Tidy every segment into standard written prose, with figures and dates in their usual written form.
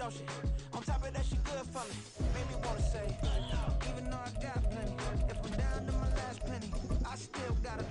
don't she? On top of that, she good for me. Made me wanna say, even though I got plenty, if I'm down to my last penny, I still gotta.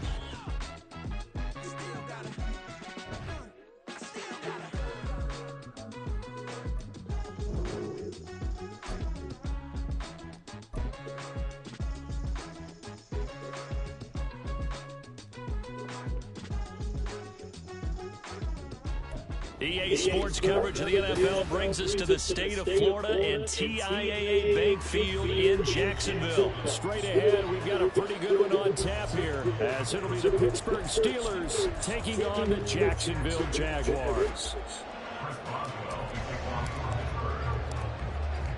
EA Sports coverage of the NFL brings us to the state of Florida and TIAA Bank Field in Jacksonville. Straight ahead, we've got a pretty good one on tap here, as it'll be the Pittsburgh Steelers taking on the Jacksonville Jaguars.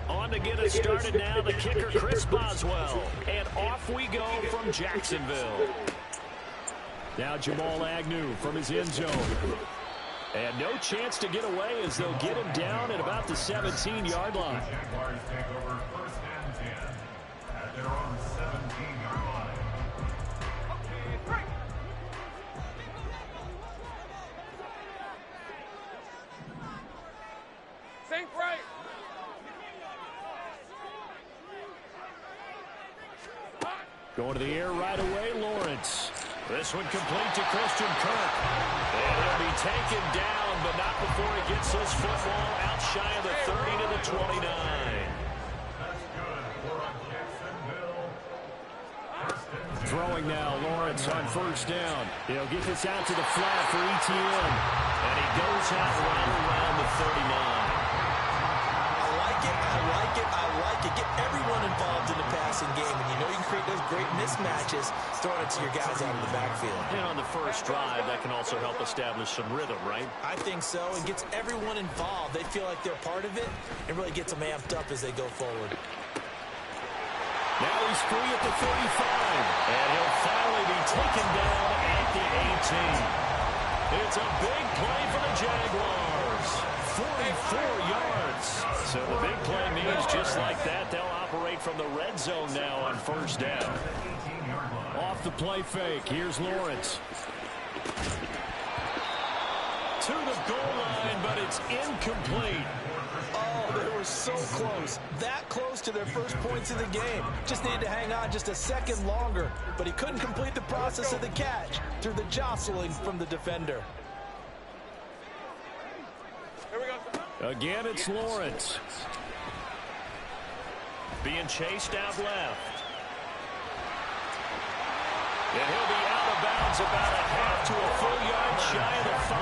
On to get us started now, the kicker, Chris Boswell. And off we go from Jacksonville. Now Jamal Agnew from his end zone. And no chance to get away as they'll get him down at about the 17-yard line. Jaguars take over 1st and 10 at their own 17-yard line. Think right. Going to the air right away, Lawrence. This one complete to Christian Kirk. And he'll be taken down, but not before he gets his football out shy of the 30 to the 29. That's good for Jacksonville. Throwing now, Lawrence on 1st down. He'll get this out to the flat for ETN. And he goes out right around the 39. I like it. Get everyone involved in the passing game. And you know you can create those great mismatches throwing it to your guys out of the backfield. And on the first drive, that can also help establish some rhythm, right? I think so. And gets everyone involved. They feel like they're part of it and really gets them amped up as they go forward. Now he's free at the 35. And he'll finally be taken down at the 18. It's a big play for the Jaguars. 44 yards. So the big play means just like that, they'll operate from the red zone now on 1st down. Off the play fake, here's Lawrence. To the goal line, but it's incomplete. Oh, they were so close. That close to their first points of the game. Just needed to hang on just a second longer. But he couldn't complete the process of the catch through the jostling from the defender. Again, it's Lawrence. Being chased out left. And he'll be out of bounds about a half to a full yard shy of the 5.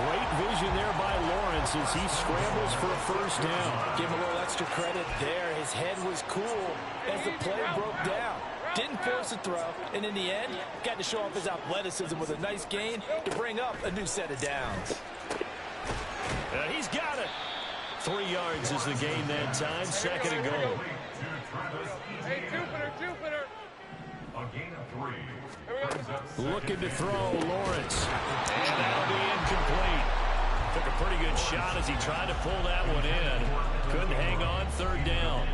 Great vision there by Lawrence as he scrambles for a 1st down. Give him a little extra credit there. His head was cool as the play broke down. Didn't force a throw, and in the end, got to show off his athleticism with a nice gain to bring up a new set of downs. He's got it. 3 yards is the gain that time. 2nd and goal. Hey, Jupiter. A gain of 3. Looking to throw, Lawrence. And that'll be incomplete. Took a pretty good shot as he tried to pull that one in. Couldn't hang on. 3rd down.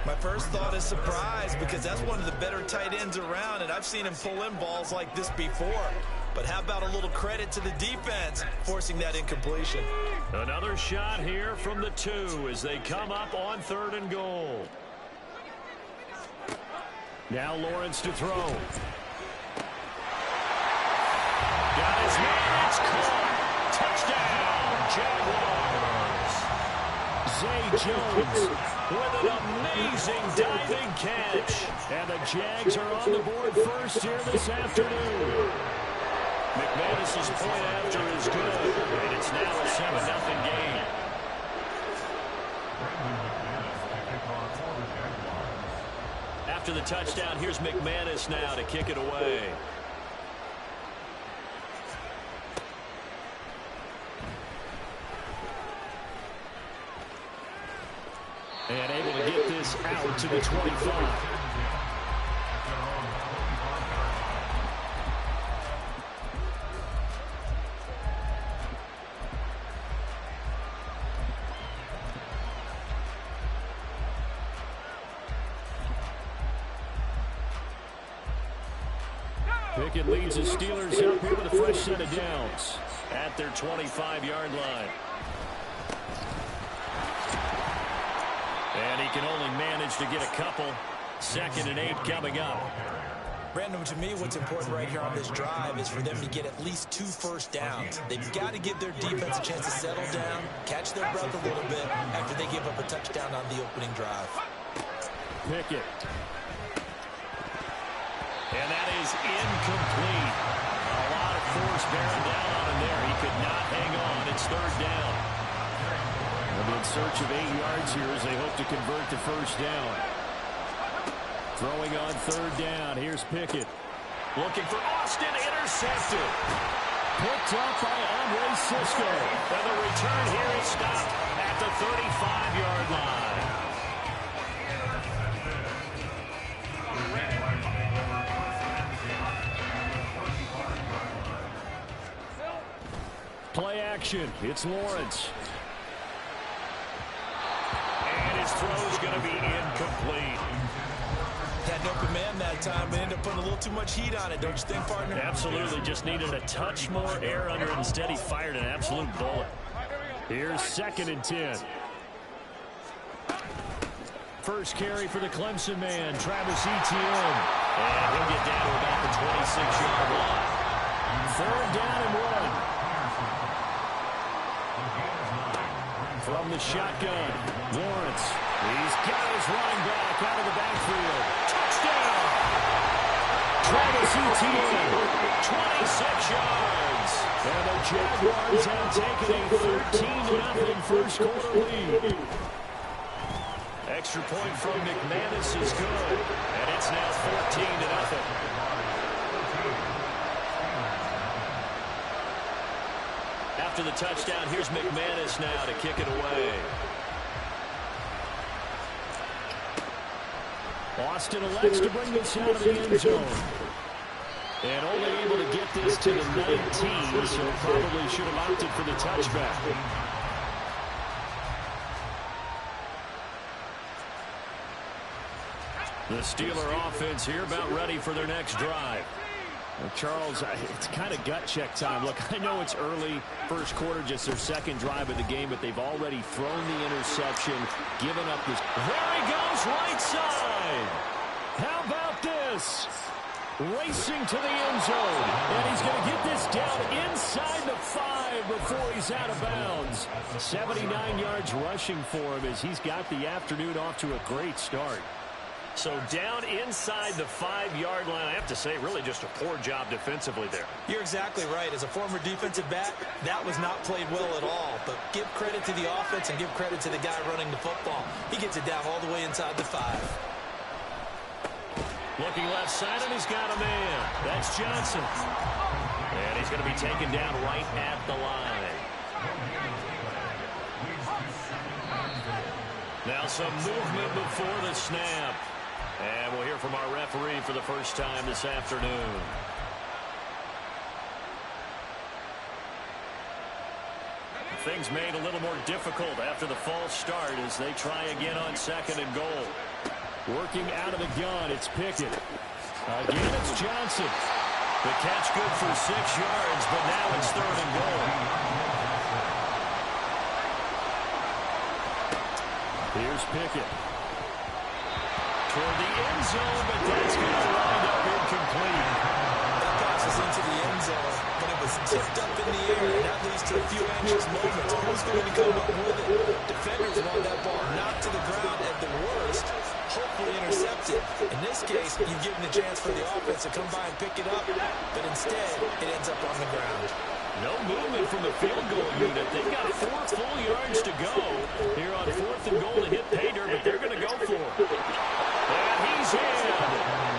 My first thought is surprise because that's one of the better tight ends around, and I've seen him pull in balls like this before. But how about a little credit to the defense forcing that incompletion? Another shot here from the 2 as they come up on 3rd and goal. Now Lawrence to throw. Got his man, it's caught. Touchdown, Jaguars. Zay Jones with an amazing diving catch. And the Jags are on the board first here this afternoon. McManus's point after is good, and it's now a 7-0 game. After the touchdown, here's McManus now to kick it away. And able to get this out to the 25. Pickett leads the Steelers up here with a fresh set of downs at their 25-yard line. can only manage to get a couple. 2nd and 8 coming up. Brandon, to me, what's important right here on this drive is for them to get at least 2 first downs. They've got to give their defense a chance to settle down, catch their breath a little bit after they give up a touchdown on the opening drive. Pickett. And that is incomplete. A lot of force bearing down on him there. He could not hang on. It's 3rd down. They'll be in search of 8 yards here as they hope to convert the first down. Throwing on 3rd down. Here's Pickett. Looking for Austin. Intercepted. Picked up by Andre Cisco. And the return here is stopped at the 35-yard line. Play action. It's Lawrence. And his throw is going to be incomplete. Had no command that time, but ended up putting a little too much heat on it, don't you think, partner? Absolutely. Just needed a touch more air under it. Instead, he fired an absolute bullet. Here's 2nd and 10. First carry for the Clemson man, Travis Etienne. And he'll get down to about the 26-yard line. 3rd down and 1. From the shotgun, Lawrence. He's got his running back out of the backfield. Touchdown! Travis Etienne, 26 yards. And the Jaguars have taken a 13-0 first quarter lead. Extra point from McManus is good. And it's now 14-0. After the touchdown, here's McManus now to kick it away. Austin elects to bring this out of the end zone. And only able to get this to the 19, so probably should have opted for the touchback. The Steeler offense here about ready for their next drive. Well, Charles, it's kind of gut check time. Look, I know it's early, first quarter, just their 2nd drive of the game, but they've already thrown the interception, given up this. There he goes, right side. How about this? Racing to the end zone, and he's going to get this down inside the 5 before he's out of bounds. 79 yards rushing for him as he's got the afternoon off to a great start. So down inside the 5-yard line, I have to say, really just a poor job defensively there. You're exactly right. As a former defensive back, that was not played well at all. But give credit to the offense and give credit to the guy running the football. He gets it down all the way inside the 5. Looking left side, and he's got a man. That's Johnson. And he's going to be taken down right at the line. Now some movement before the snap. And we'll hear from our referee for the first time this afternoon. Things made a little more difficult after the false start as they try again on 2nd and goal. Working out of the gun, it's Pickett. Again, it's Johnson. The catch good for 6 yards, but now it's 3rd and goal. Here's Pickett. Toward the end zone, but that's going to wind up incomplete. That pass is into the end zone, but it was tipped up in the air, and that leads to a few anxious moments. Who's going to come up with it? Defenders want that ball knocked to the ground at the worst, hopefully intercepted. In this case, you give them the chance for the offense to come by and pick it up, but instead, it ends up on the ground. No movement from the field goal unit. They've got 4 full yards to go here on 4th and goal to hit pay dirt, but they're going to go for it. And he's in.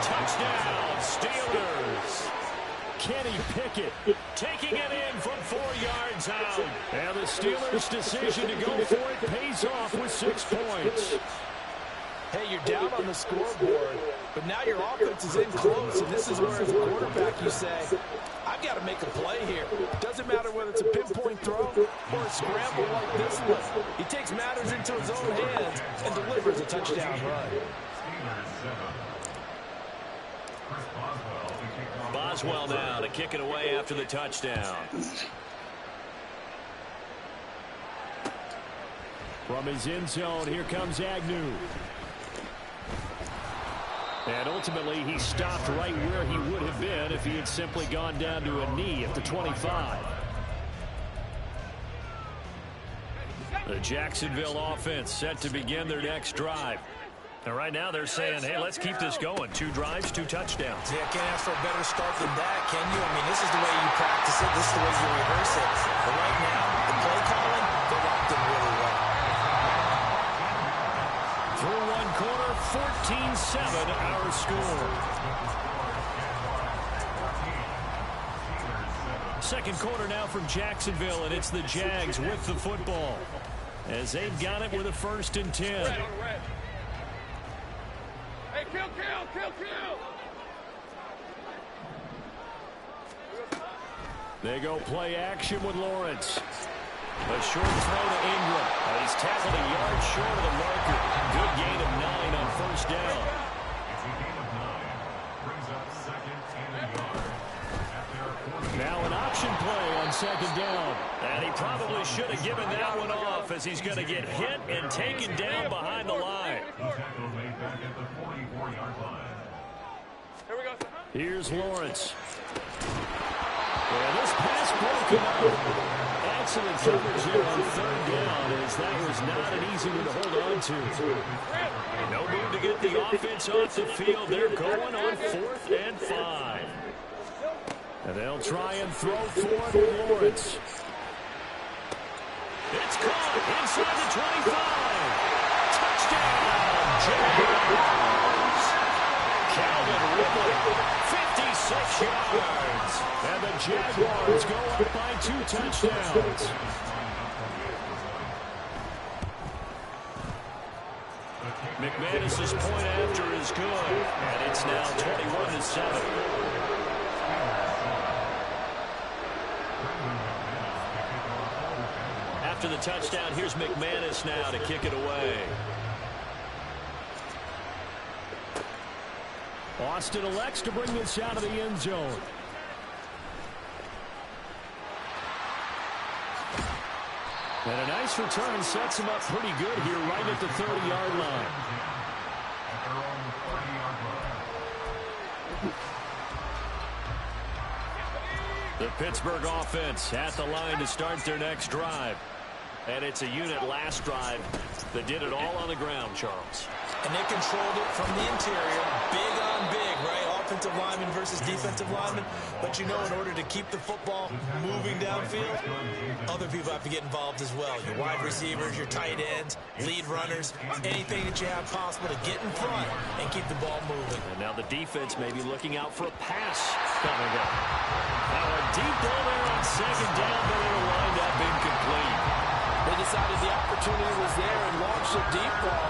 Touchdown, Steelers. Kenny Pickett taking it in from 4 yards out. And the Steelers' decision to go for it pays off with 6 points. Hey, you're down on the scoreboard, but now your offense is in close, and this is where, as a quarterback, you say, I've got to make a play here. Doesn't matter whether it's a pinpoint throw or a scramble like this one. He takes matters into his own hands and delivers a touchdown run. Boswell now to kick it away after the touchdown. From his end zone, here comes Agnew. And ultimately, he stopped right where he would have been if he had simply gone down to a knee at the 25. The Jacksonville offense set to begin their next drive. And right now they're saying, hey, let's keep this going. 2 drives, 2 touchdowns. Yeah, can't ask for a better start than that, can you? I mean, this is the way you practice it. This is the way you rehearse it. But right now, the play calling, they're locked in really well. Through one quarter, 14-7 our score. Second quarter now from Jacksonville, and it's the Jags with the football as they've got it with a 1st and 10. Hey, kill! They go play action with Lawrence. A short throw to Ingram. He's tackled a yard short of the marker. Good gain of 9 on 1st down. It's a gain of 9. Brings up 2nd and a yard. Now an option play on 2nd down. And he probably should have given that one off as he's going to get hit and taken down behind the line. Tackle made back at the 44-yard line. Here we go. Here's Lawrence. And this pass broken up. Excellent coverage there on 3rd down as that was not an easy one to hold on to. No move to get the offense off the field. They're going on 4th and 5. And they'll try and throw for it with Lawrence. It's caught inside the 25. Touchdown, Jags! Calvin Ridley, 56 yards. And the Jaguars go up by 2 touchdowns. McManus's point after is good. And it's now 21-7. After the touchdown, here's McManus now to kick it away. Austin elects to bring this out of the end zone. And a nice return sets him up pretty good here right at the 30-yard line. At their own 30-yard line. The Pittsburgh offense at the line to start their next drive. And it's a unit last drive that did it all on the ground, Charles. And they controlled it from the interior, big on big, right? Offensive lineman versus defensive lineman. But you know, in order to keep the football moving downfield, other people have to get involved as well. Your wide receivers, your tight ends, lead runners, anything that you have possible to get in front and keep the ball moving. And now the defense may be looking out for a pass coming up. Now a deep ball there on 2nd down, but it'll wind up incomplete. They decided the opportunity was there and launched a deep ball,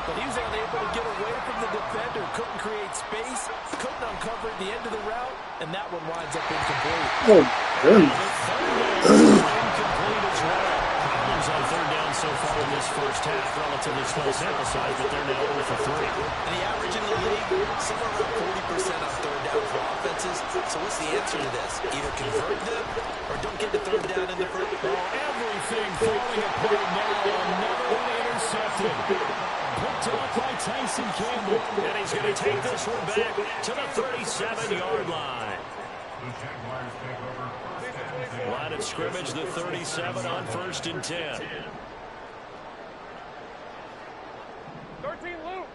but he was unable to get away from the defender, couldn't create space, couldn't uncover the end of the route, and that one winds up incomplete. Oh, incomplete as well. Problems on 3rd down so far in this first half, relatively small sample size, but they're now 0 for 3. And the average in the league, somewhere around 40% on 3rd down for offenses. So what's the answer to this? Either convert them or don't get the 3rd down in the first. Everything falling apart now. Another one intercepted. Picked off by Tyson Campbell. And he's going to take this one back to the 37-yard line. The Jaguars take over 1st and 10. Line of scrimmage, the 37 on 1st and 10. 13, Luke.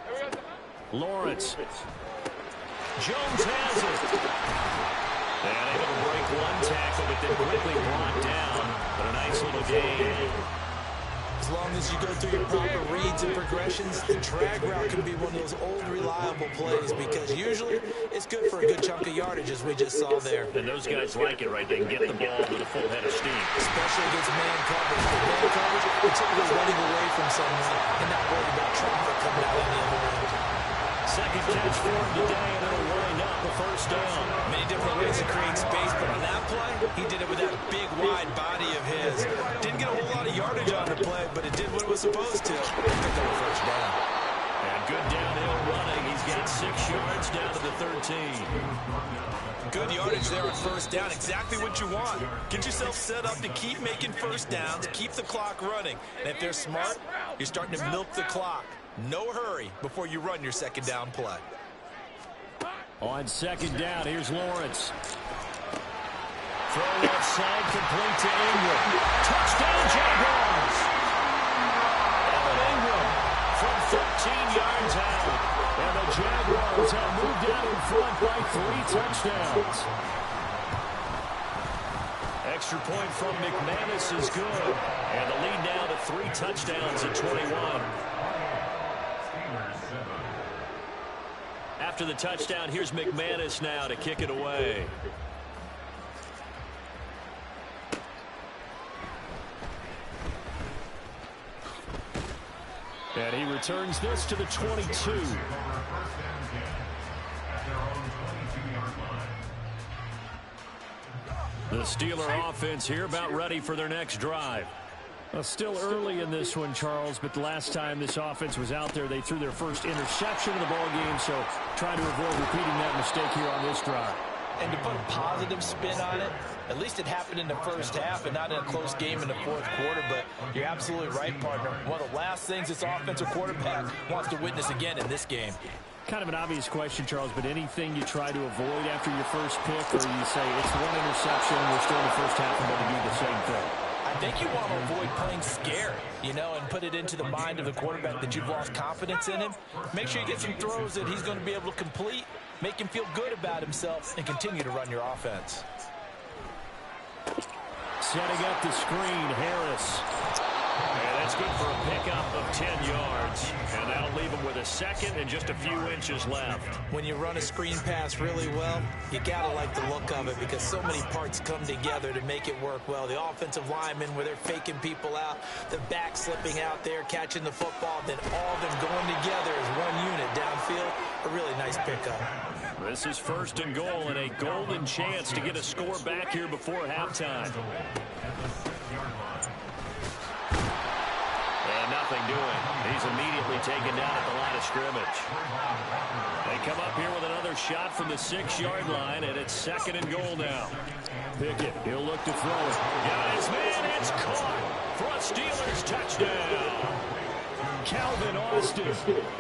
Here we go. Lawrence. Jones has it. And able to break one tackle, but then quickly brought down. But a nice little gain. As long as you go through your proper reads and progressions, the drag route can be one of those old reliable plays because usually it's good for a good chunk of yardage as we just saw there. And those guys like it, right? They can get the ball with a full head of steam. Especially against man coverage. For man coverage, we're typically running away from someone and not worried about traffic coming out on the other end. Second catch for him today, and it'll wind up the 1st down. Many different ways to create space, but on that play, he did it with that big, wide body of his. Didn't get a whole lot of yardage on the play, but it did what it was supposed to. Picked up a 1st down. And Good downhill running. He's got 6 yards down to the 13. Good yardage there on first down. Exactly what you want. Get yourself set up to keep making first downs, keep the clock running. And if they're smart, you're starting to milk the clock. No hurry before you run your second down play. On second down, here's Lawrence. Throw left side, complete to Ingram. Touchdown, Jaguars! Evan Ingram from 13 yards out. And the Jaguars have moved out in front by 3 touchdowns. Extra point from McManus is good. And the lead now to 3 touchdowns at 21. After the touchdown, here's McManus now to kick it away. And he returns this to the 22. The Steeler offense here about ready for their next drive. Well, still early in this one, Charles, but the last time this offense was out there, they threw their first interception of the ball game, so trying to avoid repeating that mistake here on this drive. And to put a positive spin on it, at least it happened in the first half and not in a close game in the fourth quarter, but you're absolutely right, partner. One of the last things this offensive quarterback wants to witness again in this game. Kind of an obvious question, Charles, but anything you try to avoid after your first pick, or you say it's one interception, we're still in the first half and going to do the same thing? I think you want to avoid playing scary, you know, and put it into the mind of the quarterback that you've lost confidence in him. Make sure you get some throws that he's going to be able to complete, make him feel good about himself, and continue to run your offense. Setting up the screen, Harris. And that's good for a pickup of 10 yards. And that'll leave him with a second and just a few inches left. When you run a screen pass really well, you got to like the look of it because so many parts come together to make it work well. The offensive linemen, where they're faking people out, the back slipping out there, catching the football, then all of them going together as one unit downfield. A really nice pickup. This is 1st and goal and a golden chance to get a score back here before halftime. And nothing doing. He's immediately taken down at the line of scrimmage. They come up here with another shot from the 6-yard line, and it's 2nd and goal now. Pickett, he'll look to throw it. Got his man, it's caught for a Steelers touchdown. Calvin Austin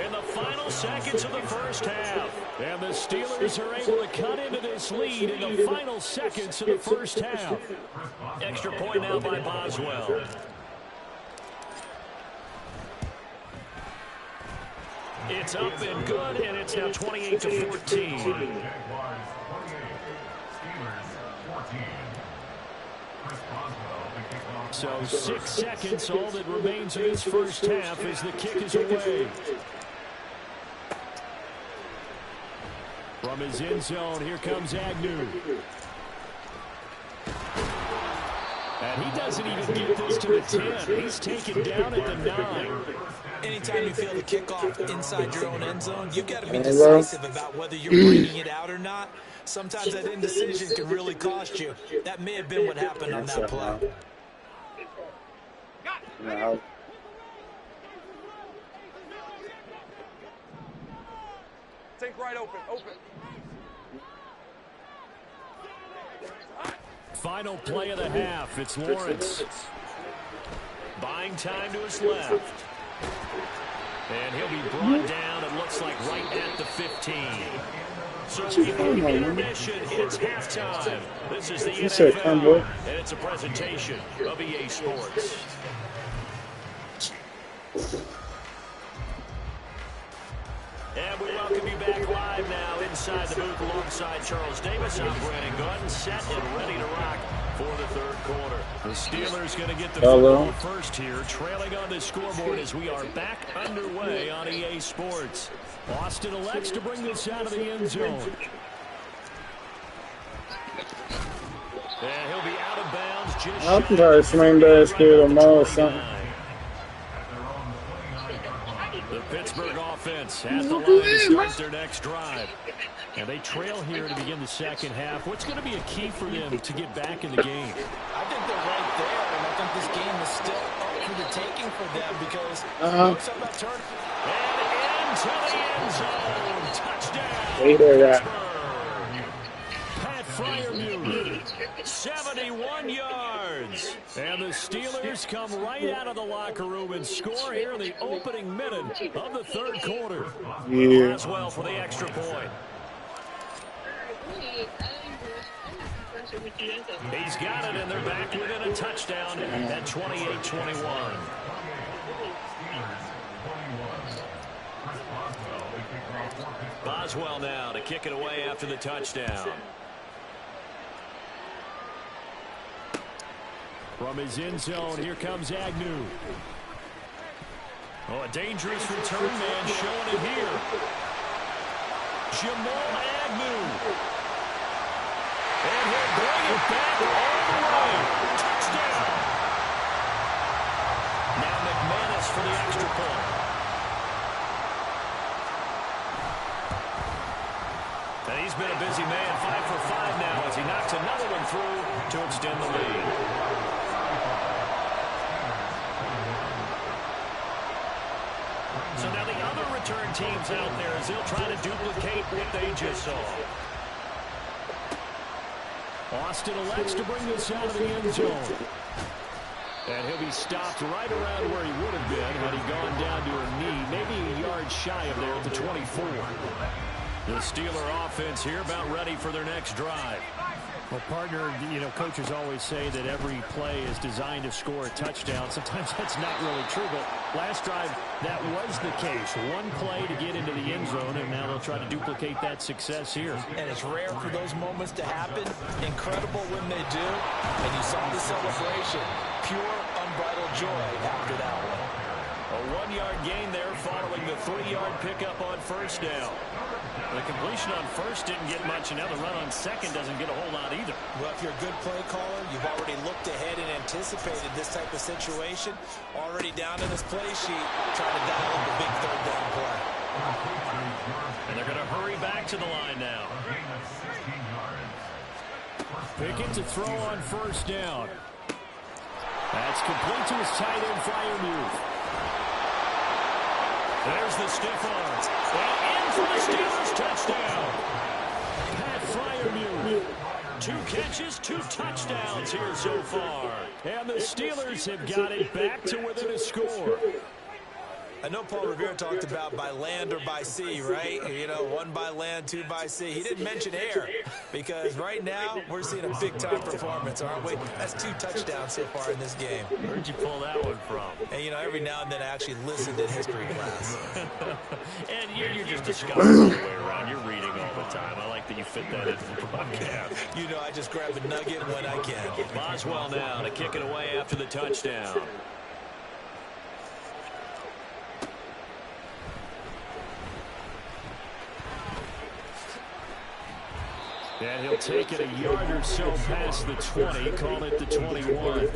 in the final seconds of the first half. And the Steelers are able to cut into this lead in the final seconds of the first half. Extra point now by Boswell. It's up and good, and it's now 28-14. So 6 seconds, all that remains in this first half as the kick is away. From his end zone, here comes Agnew. And he doesn't even get this to the 10. He's taken down at the 9. Anytime you feel the kickoff inside your own end zone, you've got to be decisive about whether you're bringing it out or not. Sometimes that indecision can really cost you. That may have been what happened on that play. No. Think right open. Final play of the half. It's Lawrence. Buying time to his left. And he'll be brought down, it looks like, right at the 15. So intermission, it's halftime. This is the NFL, and it's a presentation of EA Sports. And we welcome you back live now inside the booth alongside Charles Davis. I'm Brandon Gordon, set and ready to rock for the third quarter. The Steelers going to get the football first here, trailing on the scoreboard as we are back underway on EA Sports. Austin elects to bring this out of the end zone. And he'll be out of bounds just I'll try to swing that kid tomorrow or something. The Pittsburgh offense at the line to start their next drive. And they trail here to begin the second half. What's going to be a key for them to get back in the game? I think they're right there, and I think this game is still up for the taking for them because notice how that turn. And into the end zone. Touchdown. Hey there, Pat Freiermuth, 71 yards. And the Steelers come right out of the locker room and score here in the opening minute of the third quarter. Yeah. Boswell for the extra point. He's got it, and they're back within a touchdown at 28-21. Boswell now to kick it away after the touchdown. From his end zone, here comes Agnew. Oh, a dangerous return man showing it here. Jamal Agnew. And he'll bring it back all the way. Touchdown. Now McManus for the extra point. And he's been a busy man, 5 for 5 now as he knocks another one through to extend the lead. So now the other return teams out there as they'll try to duplicate what they just saw. Austin elects to bring this out of the end zone. And he'll be stopped right around where he would have been had he gone down to a knee, maybe a yard shy of there at the 24. The Steeler offense here about ready for their next drive. Well, partner, you know, coaches always say that every play is designed to score a touchdown. Sometimes that's not really true, but last drive, that was the case. One play to get into the end zone, and now they'll try to duplicate that success here. And it's rare for those moments to happen. Incredible when they do. And you saw the celebration. Pure, unbridled joy after that one. A 1-yard gain there following the 3-yard pickup on first down. The completion on first didn't get much, and now the run on second doesn't get a whole lot either. Well, if you're a good play caller, you've already looked ahead and anticipated this type of situation. Already down in this play sheet, trying to dial up a big third down play. And they're going to hurry back to the line now. Pickett to throw on first down. That's complete to his tight end, Freiermuth. There's the stiff arm. And in for the Steelers touchdown. Pat Freiermuth. 2 catches, 2 touchdowns here so far. And the Steelers have got it back to within a score. I know Paul Revere talked about by land or by sea, right? You know, 1 by land, 2 by sea. He didn't mention air because right now we're seeing a big-time performance, aren't we? That's 2 touchdowns so far in this game. Where'd you pull that one from? And, you know, every now and then I actually listened in history class. And you're just a scholar all the way around. You're reading all the time. I like that you fit that into the broadcast. You know, I just grab a nugget when I can. Boswell now to kick it away after the touchdown. And he'll take it a yard or so past the 20, call it the 21.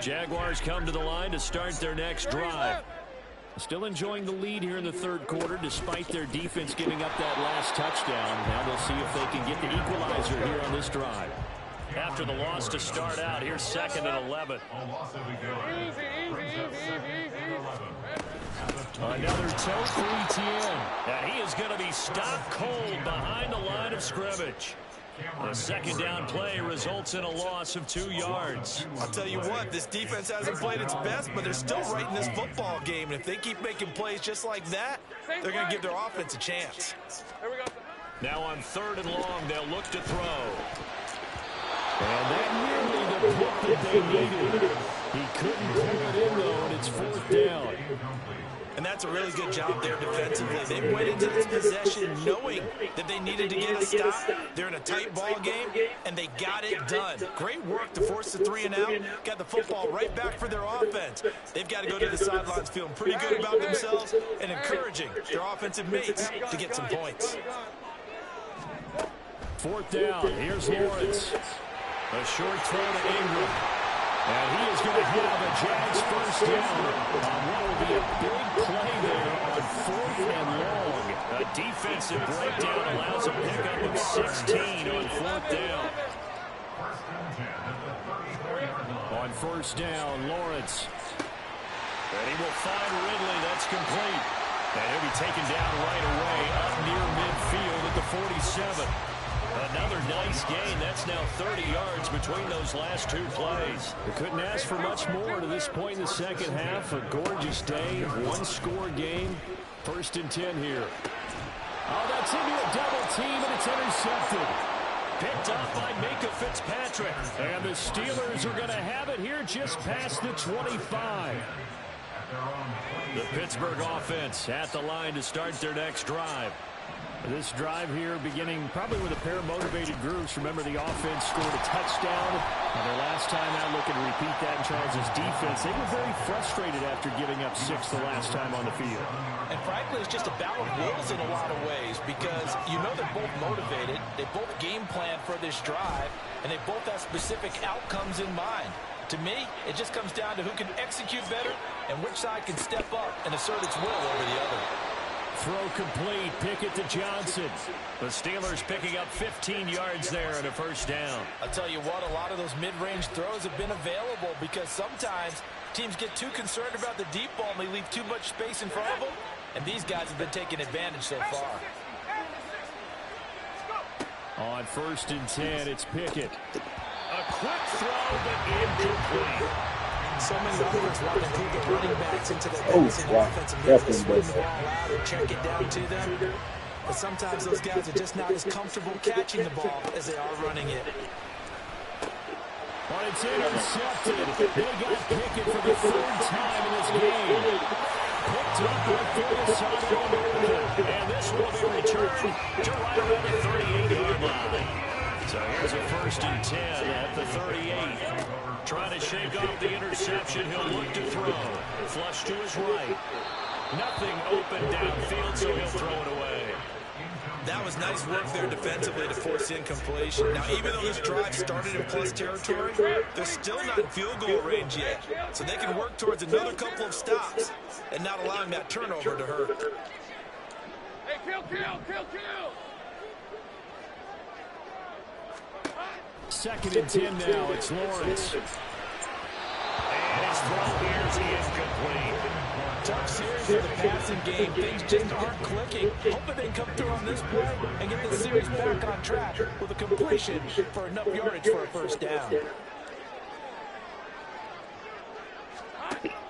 Jaguars come to the line to start their next drive. Still enjoying the lead here in the third quarter despite their defense giving up that last touchdown. Now they'll see if they can get the equalizer here on this drive. After the loss to start out, here's 2nd and 11. Another toe for ETN. And he is going to be stopped cold behind the line of scrimmage. A second down play results in a loss of 2 yards. I'll tell you what, this defense hasn't played its best, but they're still right in this football game. And if they keep making plays just like that, they're going to give their offense a chance. Now on 3rd and long, they'll look to throw. And that nearly the pick that they needed. He couldn't pull it in, though, and it's 4th down. And that's a really good job there defensively. They went into this possession knowing that they needed to get a stop. They're in a tight ball game, and they got it done. Great work to force the 3 and out. Got the football right back for their offense. They've got to go to the sidelines feeling pretty good about themselves and encouraging their offensive mates to get some points. 4th down. Here's Lawrence. A short throw to Ingram. And he is going to have a Jags first down on what will be a big play there on 4th and long. A defensive breakdown allows a pickup of 16 on 4th down. First and 10 at the 34-yard line. On first down, Lawrence. And he will find Ridley. That's complete. And he'll be taken down right away up near midfield at the 47. Another nice gain. That's now 30 yards between those last two plays. We couldn't ask for much more to this point in the second half. A gorgeous day, one-score game. First and 10 here. Oh, that's into a double team, and it's intercepted. Picked up by Minka Fitzpatrick. And the Steelers are going to have it here just past the 25. The Pittsburgh offense at the line to start their next drive. This drive here beginning probably with a pair of motivated groups. Remember, the offense scored a touchdown. And their last time out, looking to repeat that in Charles' defense. They were very frustrated after giving up 6 the last time on the field. And frankly, it's just a battle of wills in a lot of ways because you know they're both motivated. They both game plan for this drive, and they both have specific outcomes in mind. To me, it just comes down to who can execute better and which side can step up and assert its will over the other. Throw complete. Pickett to Johnson. The Steelers picking up 15 yards there and a first down. I'll tell you what, a lot of those mid-range throws have been available because sometimes teams get too concerned about the deep ball and they leave too much space in front of them, and these guys have been taking advantage so far. On first and 10, it's Pickett. A quick throw, but incomplete. So many others want to include the running backs into the passing offense and be able to swing the ball out or check it down to them. But sometimes those guys are just not as comfortable catching the ball as they are running it. But it's intercepted. They got Pickett for the third time in this game. Picked up by Philadelphia America. And this will be returned to right around the 38-yard line. So here's a first and 10 at the 38. Trying to shake off the interception. He'll look to throw. Flush to his right. Nothing open downfield, so he'll throw it away. That was nice work there defensively to force incompletion. Now, even though this drive started in plus territory, they're still not in field goal range yet. So they can work towards another couple of stops and not allowing that turnover to hurt. Hey, kill! Second and 10 now. It's Lawrence. And his throw here is incomplete. Tough series of the passing game. Things just aren't clicking. Hoping they can come through on this play and get the series back on track with a completion for enough yardage for a first down.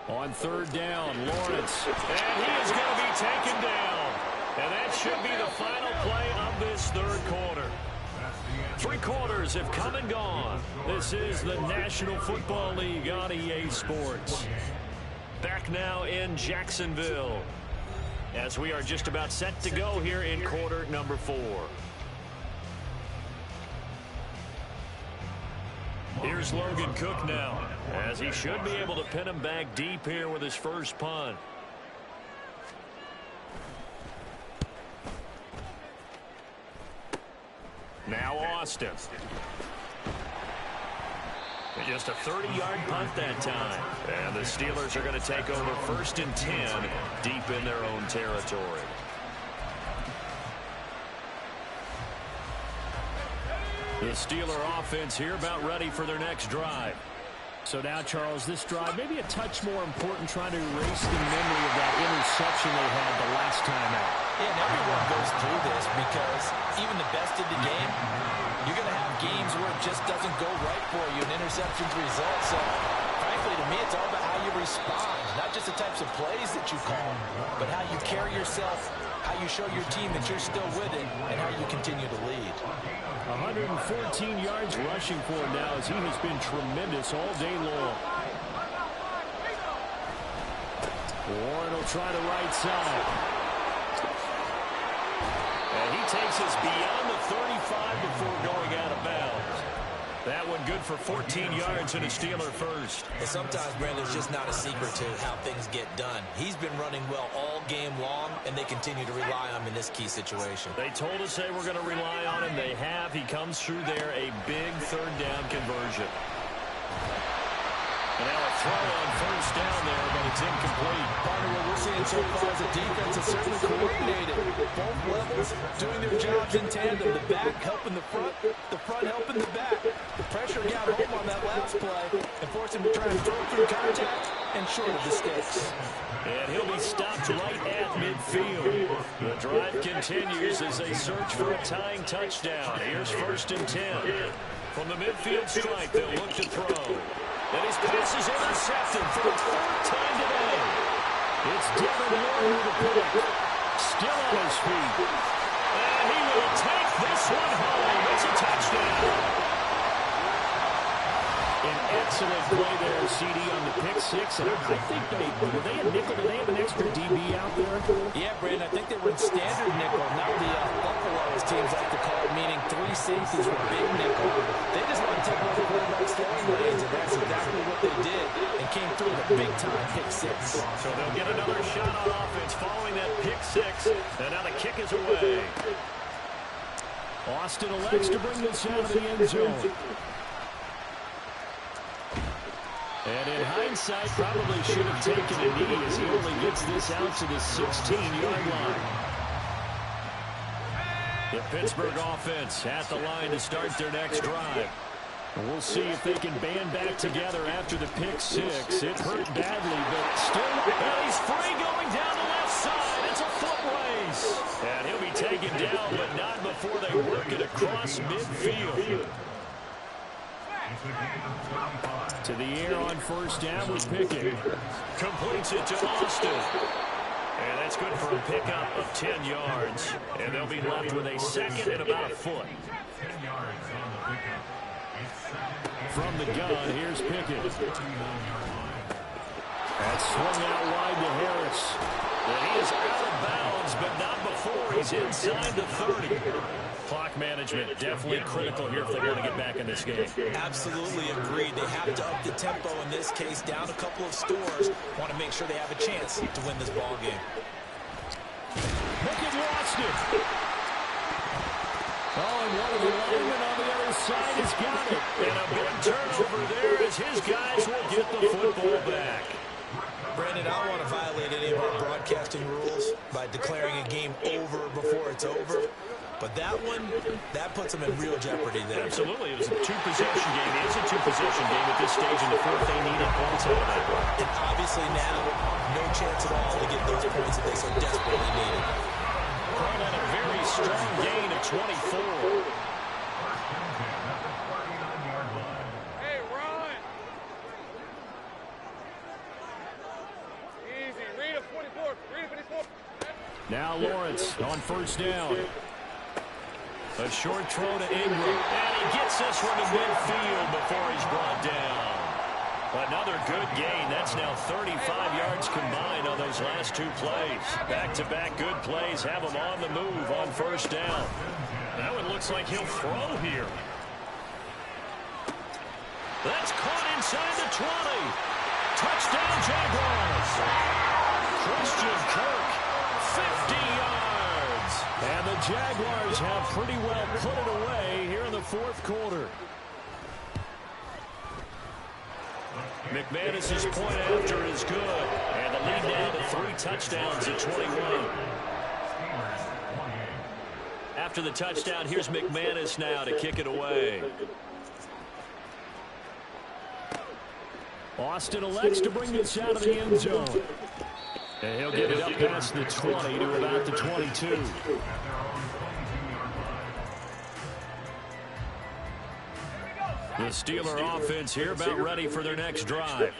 On third down, Lawrence. And he is going to be taken down. And that should be the final play of this third quarter. 3 quarters have come and gone. This is the National Football League on EA Sports. Back now in Jacksonville as we are just about set to go here in quarter number 4. Here's Logan Cook now as he should be able to pin him back deep here with his first punt. Now Austin. Just a 30-yard punt that time. And the Steelers are going to take over first and 10 deep in their own territory. The Steeler offense here about ready for their next drive. So now, Charles, this drive maybe a touch more important, trying to erase the memory of that interception they had the last time out. Yeah, and everyone goes through this because even the best in the game, you're going to have games where it just doesn't go right for you, and interceptions result. So, frankly, to me, it's all about how you respond, not just the types of plays that you call, but how you carry yourself, how you show your team that you're still with it, and how you continue to lead. 114 yards rushing for him now as he has been tremendous all day long. Warren will try the right side. And he takes us beyond the 35 before going out of bounds. That one good for 14 yards and a Steeler first. And sometimes, Brandon, it's just not a secret to how things get done. He's been running well all game long, and they continue to rely on him in this key situation. They told us they were going to rely on him. They have. He comes through there, a big third down conversion. And now a throw on first down there, but it's incomplete. Partner, what we're seeing so far is the defense is certainly coordinated. Both levels doing their jobs in tandem. The back helping the front helping the back. The pressure got home on that last play and forced him to try and throw through contact and short of the sticks. And he'll be stopped right at midfield. The drive continues as they search for a tying touchdown. Here's 1st and 10. From the midfield stripe, they'll look to throw. And his pass is intercepted for the 3rd time today. It's Devin Lloyd with a pick. Still on his feet. And he will take this one home. It's a touchdown. An excellent play there, CD, on the pick six. And I think were they a nickel? Did they have an extra DB out there? Yeah, Brandon, I think they were in standard nickel, not the Buffalo, as teams like to call it, meaning 3 safeties with big nickel. They just want to take over the quarterback's throwing lanes, and that's exactly what they did and came through with a big-time pick six. So they'll get another shot on offense following that pick six. And now the kick is away. Austin elects to bring this out of the end zone. And in hindsight, probably should have taken a knee as he only gets this out to the 16-yard line. The Pittsburgh offense at the line to start their next drive. And we'll see if they can band back together after the pick six. It hurt badly, but still. And he's free going down the left side. It's a foot race. And he'll be taken down, but not before they work it across midfield. To the air on first down with Pickett. Completes it to Austin. And that's good for a pickup of 10 yards. And they'll be left with a second and about a foot. From the gun, here's Pickett. That's swung out wide to Harris. And he is out of bounds, but not before he's inside the 30. Clock management definitely critical here if they want to get back in this game. Absolutely agreed. They have to up the tempo in this case, down a couple of scores. Want to make sure they have a chance to win this ball game. Pickett lost it. Oh, and one of the linemen on the other side has got it. And a big turnover there as his guys will get the football back. Brandon, I don't want to violate any of our broadcasting rules by declaring a game over before it's over. But that one, that puts them in real jeopardy there. Absolutely. It was a two-possession game. It is a two-possession game at this stage in the fourth. They needed points out of that one. And obviously now, no chance at all to get those points that they so desperately needed. Brown had a very strong gain of 24. Hey, Ron. Easy. Read a 24. Read a 54. Now Lawrence on first down. A short throw to Ingram. And he gets this one to midfield before he's brought down. Another good gain. That's now 35 yards combined on those last 2 plays. Back-to-back good plays have him on the move on first down. That one looks like he'll throw here. That's caught inside the 20. Touchdown, Jaguars. Christian Kirk, 50 yards. And the Jaguars have pretty well put it away here in the fourth quarter. McManus's point after is good. And the lead now to 3 touchdowns at 21. After the touchdown, here's McManus now to kick it away. Austin elects to bring this out of the end zone. And he'll get it up past the 20 to about the 22. The Steeler offense here about ready for their next drive.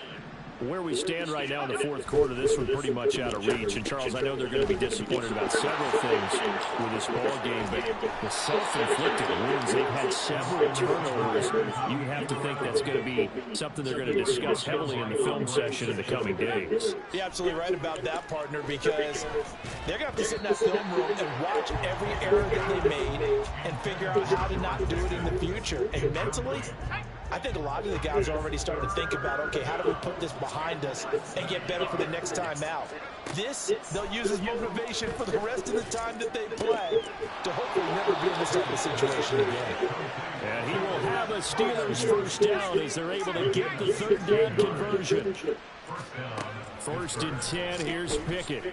Where we stand right now in the fourth quarter, this one's pretty much out of reach. And, Charles, I know they're going to be disappointed about several things with this ball game, but the self-inflicted wounds, they've had several turnovers. You have to think that's going to be something they're going to discuss heavily in the film session in the coming days. You're absolutely right about that, partner, because they're going to have to sit in that film room and watch every error that they made and figure out how to not do it in the future. And mentally, I think a lot of the guys are already starting to think about, okay, how do we put this behind us and get better for the next time out? This, they'll use as motivation for the rest of the time that they play to hopefully never be in this type of situation again. And he will have a Steelers first down as they're able to get the third down conversion. First and 10, here's Pickett.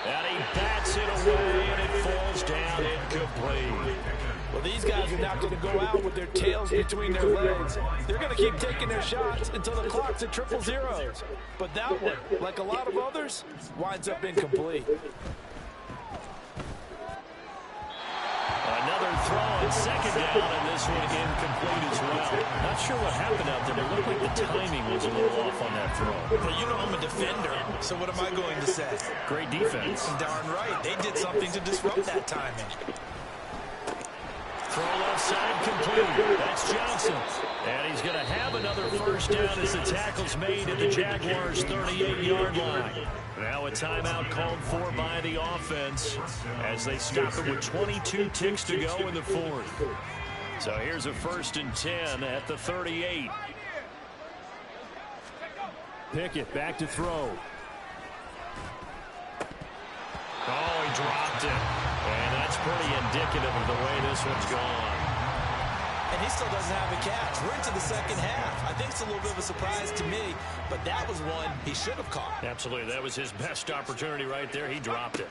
And he bats it away, and it falls down incomplete. Well, these guys are not going to go out with their tails between their legs. They're going to keep taking their shots until the clock's at 0-0. But that one, like a lot of others, winds up incomplete. Another throw on second down, and this one incomplete as well. Not sure what happened out there. It looked like the timing was a little off on that throw. But you know I'm a defender, so what am I going to say? Great defense. Darn right. They did something to disrupt that timing. Throw left side complete. That's Johnson. And he's going to have another first down as the tackle's made at the Jaguars' 38-yard line. Now a timeout called for by the offense as they stop it with 22 ticks to go in the fourth. So here's a first and 10 at the 38. Pickett back to throw. Oh, he dropped it. And that's pretty indicative of the way this one's gone. And he still doesn't have a catch. We're into the second half. I think it's a little bit of a surprise to me, but that was one he should have caught. Absolutely. That was his best opportunity right there. He dropped it.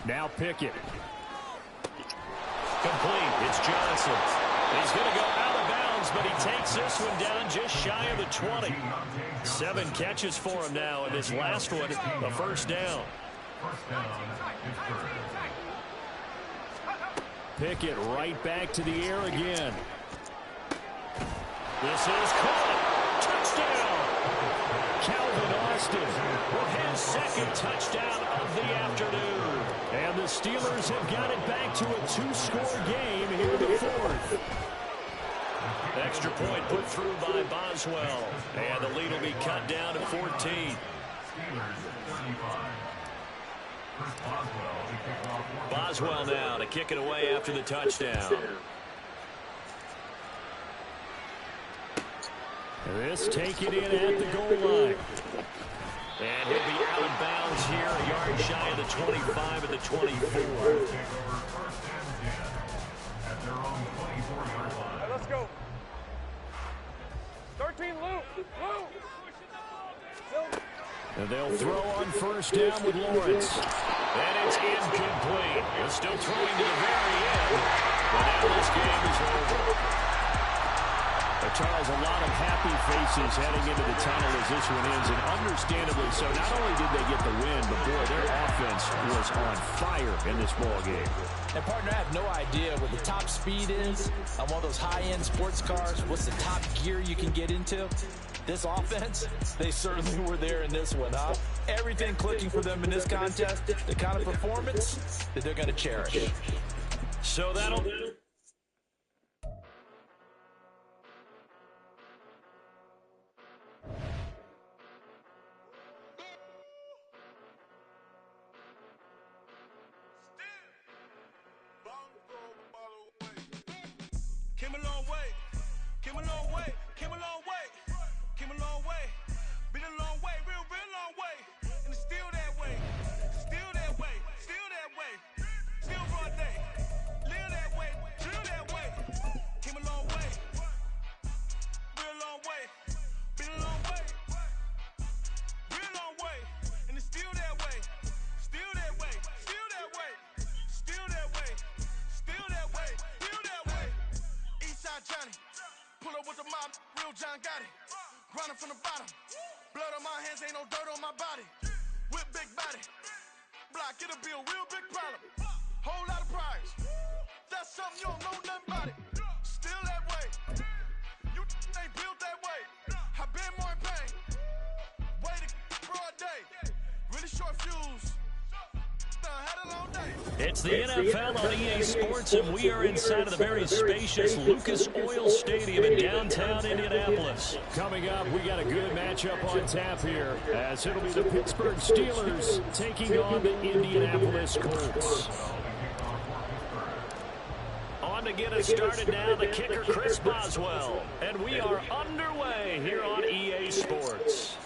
Now Pickett. Complete. It's Johnson. He's going to go out of bounds, but he takes this one down just shy of the 20. 7 catches for him now, and his last one, a first down. Pickett right back to the air again. This is caught. Touchdown. Calvin Austin With his second touchdown of the afternoon. And the Steelers have got it back to a 2-score game here in the fourth. Extra point put through by Boswell. And the lead will be cut down to 14. Boswell now to kick it away after the touchdown. This taken in at the goal line. And he'll be out of bounds here, a yard shy of the 25 at the 24. Hey, let's go. 13, Luke. And they'll throw on first down with Lawrence. And it's incomplete. They're still throwing to the very end. But now this game is over. Charles, a lot of happy faces heading into the tunnel as this one ends, and understandably so. Not only did they get the win, but boy, their offense was on fire in this ball game. And partner, I have no idea what the top speed is on one of those high-end sports cars. What's the top gear you can get into? This offense, they certainly were there in this one, huh? Everything clicking for them in this contest, the kind of performance that they're going to cherish. So that'll... Came a long way, came a long way, came a long way, came a long way, been a long way, real long way, and it's still that way, still that way, still that way, still broad day, live that way, drill that way, came a long way, real long way, been a long way, real long way, and it's still that way, still that way, still that way, still that way, still that way, still that way. Eastside Johnny, pull up with the mob, real John Gotti. Grinding from the bottom, blood on my hands, ain't no dirt on my body. With big body, block, it'll be a real big problem. Whole lot of prize, that's something you don't know nothing about it. Still that way, you ain't built that way. I been more in pain, way to broad day, really short fuse. It's the NFL on EA Sports, and we are inside of the very spacious Lucas Oil Stadium in downtown Indianapolis. Coming up, we got a good matchup on tap here, as it'll be the Pittsburgh Steelers taking on the Indianapolis Colts. On to get us started now, the kicker, Chris Boswell. And we are underway here on EA Sports.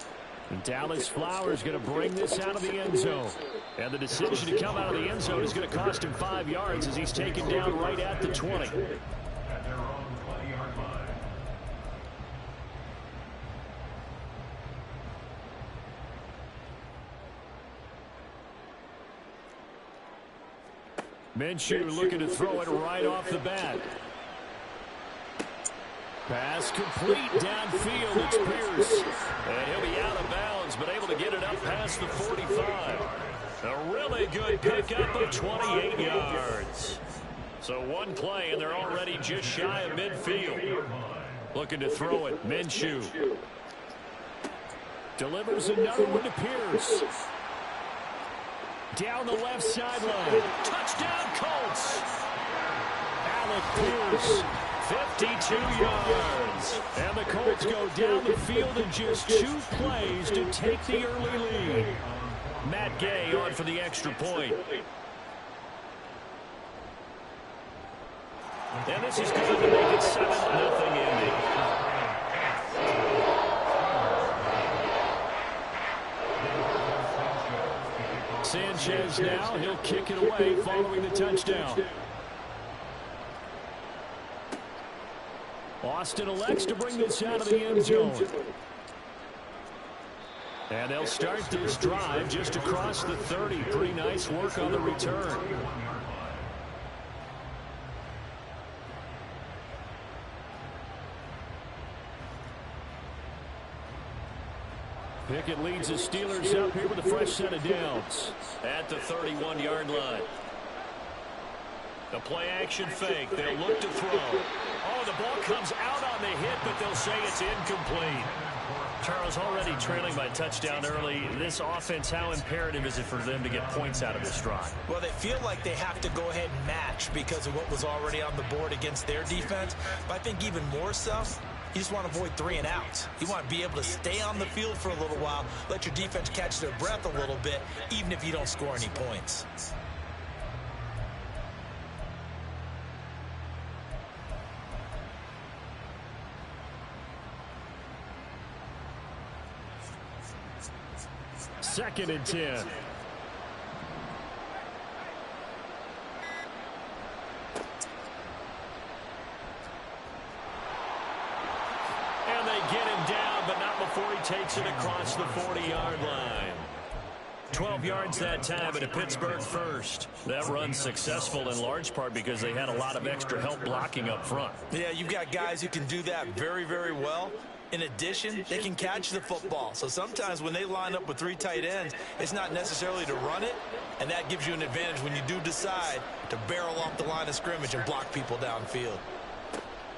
And Dallas Flowers going to bring this out of the end zone. And the decision to come out of the end zone is going to cost him 5 yards as he's taken down right at the 20. At their own 20-yard line. Minshew looking to throw it right off the bat. Pass complete downfield. It's Pierce. And he'll be out of bounds, but able to get it up past the 45. A really good pickup of 28 yards. So one play, and they're already just shy of midfield. Looking to throw it, Minshew. Delivers another one to Pierce. Down the left sideline. Touchdown, Colts. Alec Pierce. 52 yards. And the Colts go down the field in just 2 plays to take the early lead. Matt Gay on for the extra point. And this is going to make it 7-0 Indy. Sanchez now, he'll kick it away following the touchdown. Austin elects to bring this out of the end zone. And they'll start this drive just across the 30. Pretty nice work on the return. Pickett leads the Steelers up here with a fresh set of downs. At the 31-yard line. The play-action fake. They'll look to throw. Oh, the ball comes out on the hit, but they'll say it's incomplete. Charles, already trailing by touchdown early. This offense, how imperative is it for them to get points out of this drive? Well, they feel like they have to go ahead and match because of what was already on the board against their defense. But I think even more so, you just want to avoid 3 and outs. You want to be able to stay on the field for a little while, let your defense catch their breath a little bit, even if you don't score any points. Second and 10. And they get him down, but not before he takes it across the 40-yard line. 12 yards that time, and a Pittsburgh first. That run's successful in large part because they had a lot of extra help blocking up front. Yeah, you've got guys who can do that very, very well. In addition, they can catch the football. So sometimes when they line up with 3 tight ends, it's not necessarily to run it, and that gives you an advantage when you do decide to barrel off the line of scrimmage and block people downfield.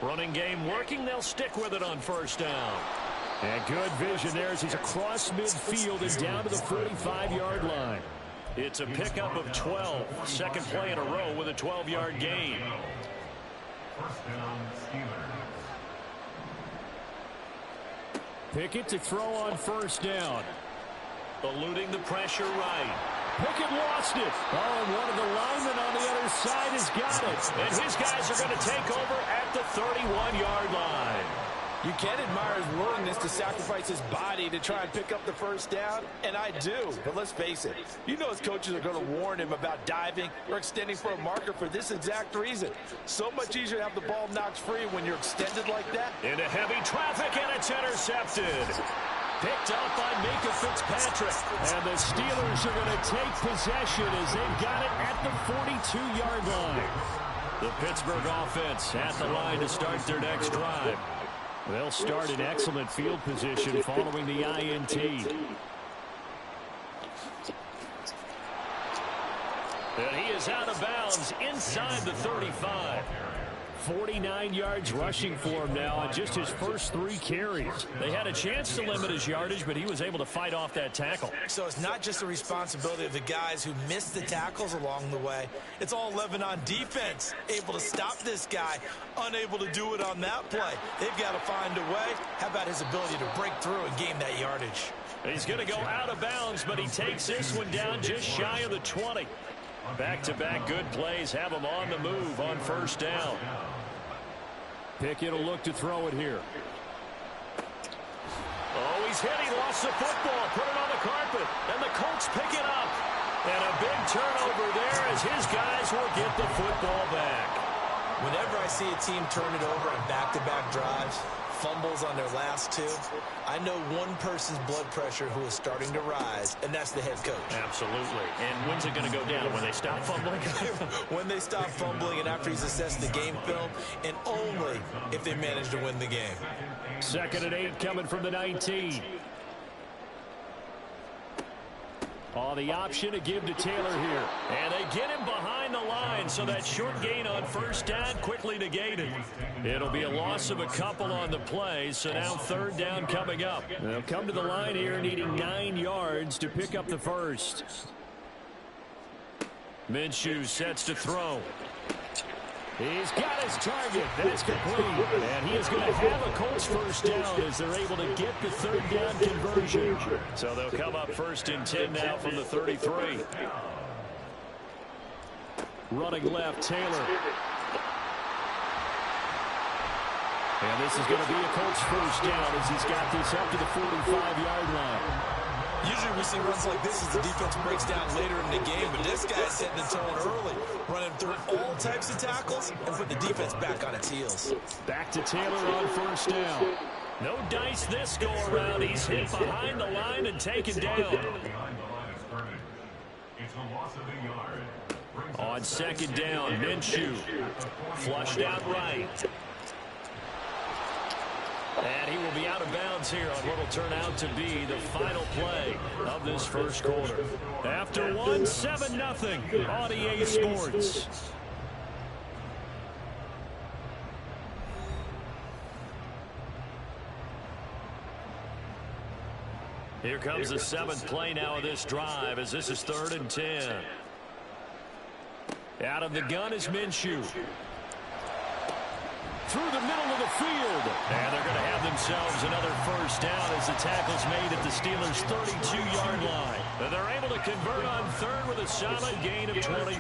Running game working. They'll stick with it on first down. And good vision there as he's across midfield and down to the 45-yard line. It's a pickup of 12. Second play in a row with a 12-yard gain. First down, Steelers. Pickett to throw on first down. Eluding the pressure right. Pickett lost it. Oh, and one of the linemen on the other side has got it. And his guys are going to take over at the 31-yard line. You can admire his willingness to sacrifice his body to try and pick up the first down, and I do. But let's face it, you know his coaches are going to warn him about diving or extending for a marker for this exact reason. So much easier to have the ball knocked free when you're extended like that. Into heavy traffic, and it's intercepted. Picked up by Minka Fitzpatrick. And the Steelers are going to take possession as they've got it at the 42-yard line. The Pittsburgh offense at the line to start their next drive. They'll start in excellent field position following the INT. And he is out of bounds inside the 35. 49 yards rushing for him now on just his first 3 carries. They had a chance to limit his yardage, but he was able to fight off that tackle. So it's not just the responsibility of the guys who missed the tackles along the way. It's all 11 on defense, able to stop this guy, unable to do it on that play. They've got to find a way. How about his ability to break through and gain that yardage? He's going to go out of bounds, but he takes this one down just shy of the 20. Back-to-back good plays have him on the move on first down. Pickett will look to throw it here. Oh, he's hit. He lost the football. Put it on the carpet. And the Colts pick it up. And a big turnover there as his guys will get the football back. Whenever I see a team turn it over on back-to-back drives, fumbles on their last two, I know one person's blood pressure who is starting to rise, and that's the head coach. Absolutely. And when's it going to go down? When they stop fumbling? When they stop fumbling and after he's assessed the game film, and only if they manage to win the game. 2nd and 8 coming from the 19. Oh, the option to give to Taylor here. And they get him behind the line, so that short gain on first down quickly negated. It'll be a loss of a couple on the play, so now 3rd down coming up. They'll come to the line here needing 9 yards to pick up the first. Minshew sets to throw. He's got his target. That's complete. And he is going to have a Colts first down as they're able to get the 3rd down conversion. So they'll come up 1st and 10 now from the 33. Running left, Taylor. And this is going to be a Colts first down as he's got this up to the 45-yard line. Usually we see runs like this as the defense breaks down later in the game, but this guy's setting the tone early, running through all types of tackles and put the defense back on its heels. Back to Taylor on first down. No dice this go-around. He's hit behind the line and taken down. On 2nd down, Minshew flushed out right. And he will be out of bounds here on what will turn out to be the final play of this first quarter. After one, 7-0 on EA Sports. Here comes the 7th play now of this drive as this is 3rd and 10. Out of the gun is Minshew. Through the middle of the field. And they're going to have themselves another first down as the tackle's made at the Steelers' 32-yard line. And they're able to convert on 3rd with a solid gain of 23.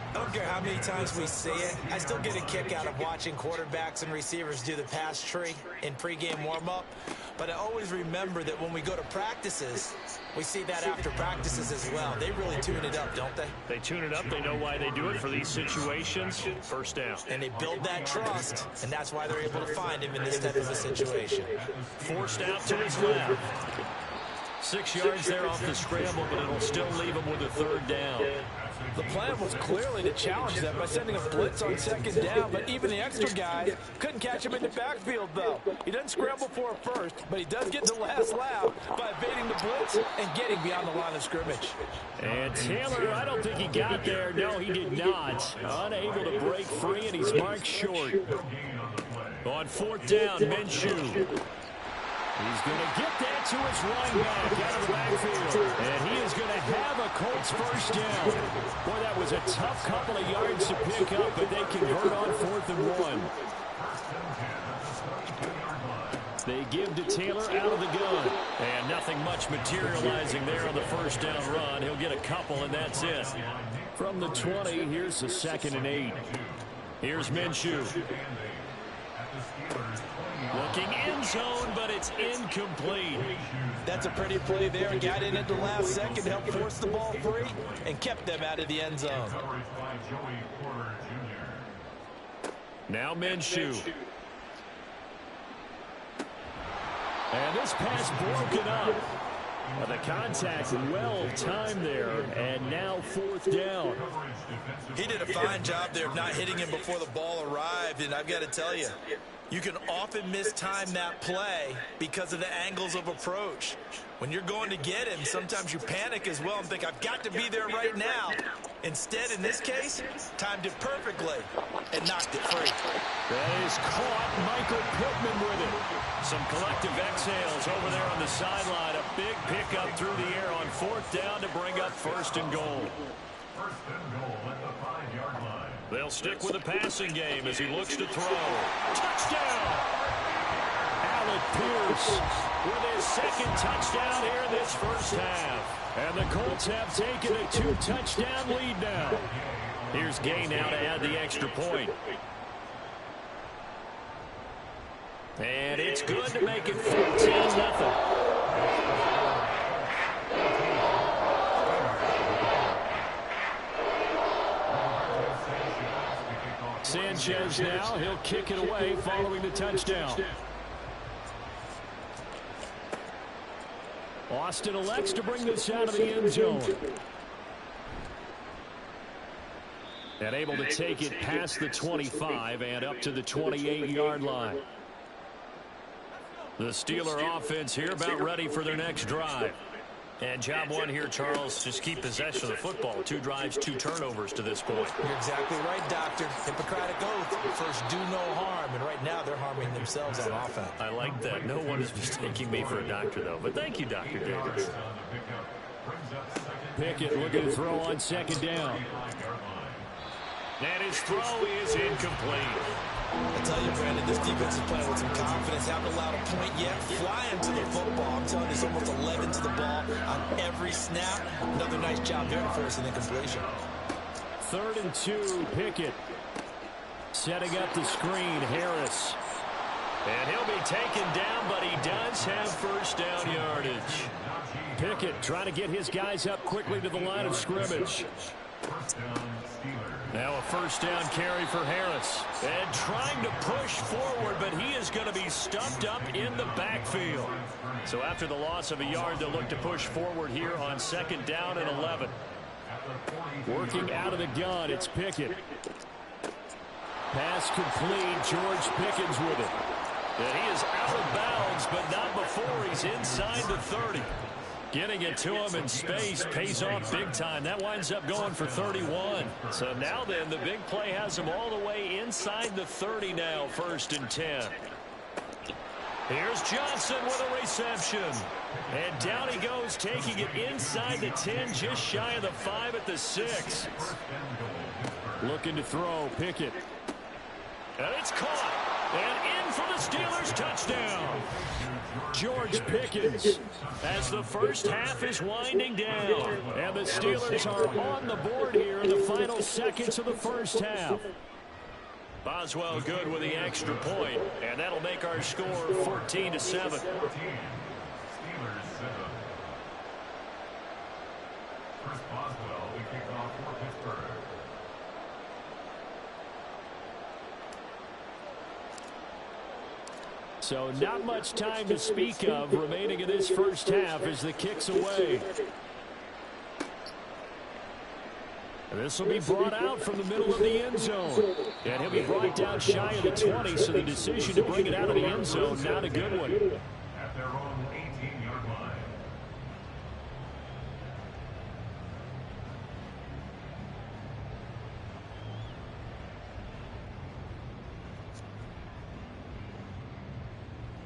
I don't care how many times we see it. I still get a kick out of watching quarterbacks and receivers do the pass tree in pregame warm-up. But I always remember that when we go to practices, we see that after practices as well. They really tune it up, don't they? They tune it up. They know why they do it for these situations. First down. And they build that trust, and that's why they're able to find him in this type of a situation. Forced out to his left. 6 yards there off the scramble, but it'll still leave him with a 3rd down. The plan was clearly to challenge them by sending a blitz on 2nd down, but even the extra guys couldn't catch him in the backfield, though. He doesn't scramble for it first, but he does get the last laugh by evading the blitz and getting beyond the line of scrimmage. And Taylor, I don't think he got there. No, he did not. Unable to break free, and he's marked short. On 4th down, Minshew. He's going to get that to his running back out of the backfield. And he is going to have a Colts first down. Boy, that was a tough couple of yards to pick up, but they convert on 4th and 1. They give to Taylor out of the gun. And nothing much materializing there on the first down run. He'll get a couple, and that's it. From the 20, here's the 2nd and 8. Here's Minshew. Looking end zone, but it's incomplete. That's a pretty play there. Got in at the last second, helped force the ball free, and kept them out of the end zone. Now Minshew. And this pass broken up. The contact well timed there, and now 4th down. He did a fine job there of not hitting him before the ball arrived, and I've got to tell you, you can often mistime that play because of the angles of approach. When you're going to get him, sometimes you panic as well and think, I've got to be there right now. Instead, in this case, timed it perfectly and knocked it free. That is caught. Michael Pittman with it. Some collective exhales over there on the sideline. A big pickup through the air on 4th down to bring up 1st and goal. First and goal at the 5-yard line. They'll stick with the passing game as he looks to throw. Touchdown! Alec Pierce with his second touchdown here in this first half. And the Colts have taken a 2-touchdown lead now. Here's Gay now to add the extra point. And it's good to make it 14-0. Sanchez now, he'll kick it away following the touchdown. Austin elects to bring this out of the end zone. And able to take it past the 25 and up to the 28-yard line. The Steeler offense here about ready for their next drive. And job one here, Charles, just keep possession of the football. 2 drives, 2 turnovers to this point. You're exactly right, Doctor. Hippocratic oath. First, do no harm. And right now, they're harming themselves on offense. I like that. No one is mistaking me for a doctor, though. But thank you, Dr. Davis. Pickett looking to throw on second down. And his throw is incomplete. I tell you, Brandon, this defense is playing with some confidence. Haven't allowed a point yet. Flying to the football. I'm telling you, it's almost 11 to the ball on every snap. Another nice job there for us in the completion. 3rd and 2, Pickett. Setting up the screen, Harris. And he'll be taken down, but he does have first down yardage. Pickett trying to get his guys up quickly to the line of scrimmage. Now a first down carry for Harris. And trying to push forward, but he is going to be stumped up in the backfield. So after the loss of a yard, they'll look to push forward here on 2nd down and 11. Working out of the gun, it's Pickett. Pass complete, George Pickens with it. And he is out of bounds, but not before he's inside the 30. Getting it to him in space pays off big time. That winds up going for 31. So now then, the big play has him all the way inside the 30 now, 1st and 10. Here's Johnson with a reception. And down he goes, taking it inside the 10, just shy of the 5 at the 6. Looking to throw, Pickett. And it's caught. And in for the Steelers touchdown. George Pickens. As the first half is winding down. And the Steelers are on the board here in the final seconds of the first half. Boswell good with the extra point. And that'll make our score 14-7. Steelers 7. Chris Boswell, we kick off for Pittsburgh. So not much time to speak of remaining in this first half as the kick's away. And this will be brought out from the middle of the end zone. And he'll be brought down shy of the 20, so the decision to bring it out of the end zone, not a good one. At their own 18-yard line.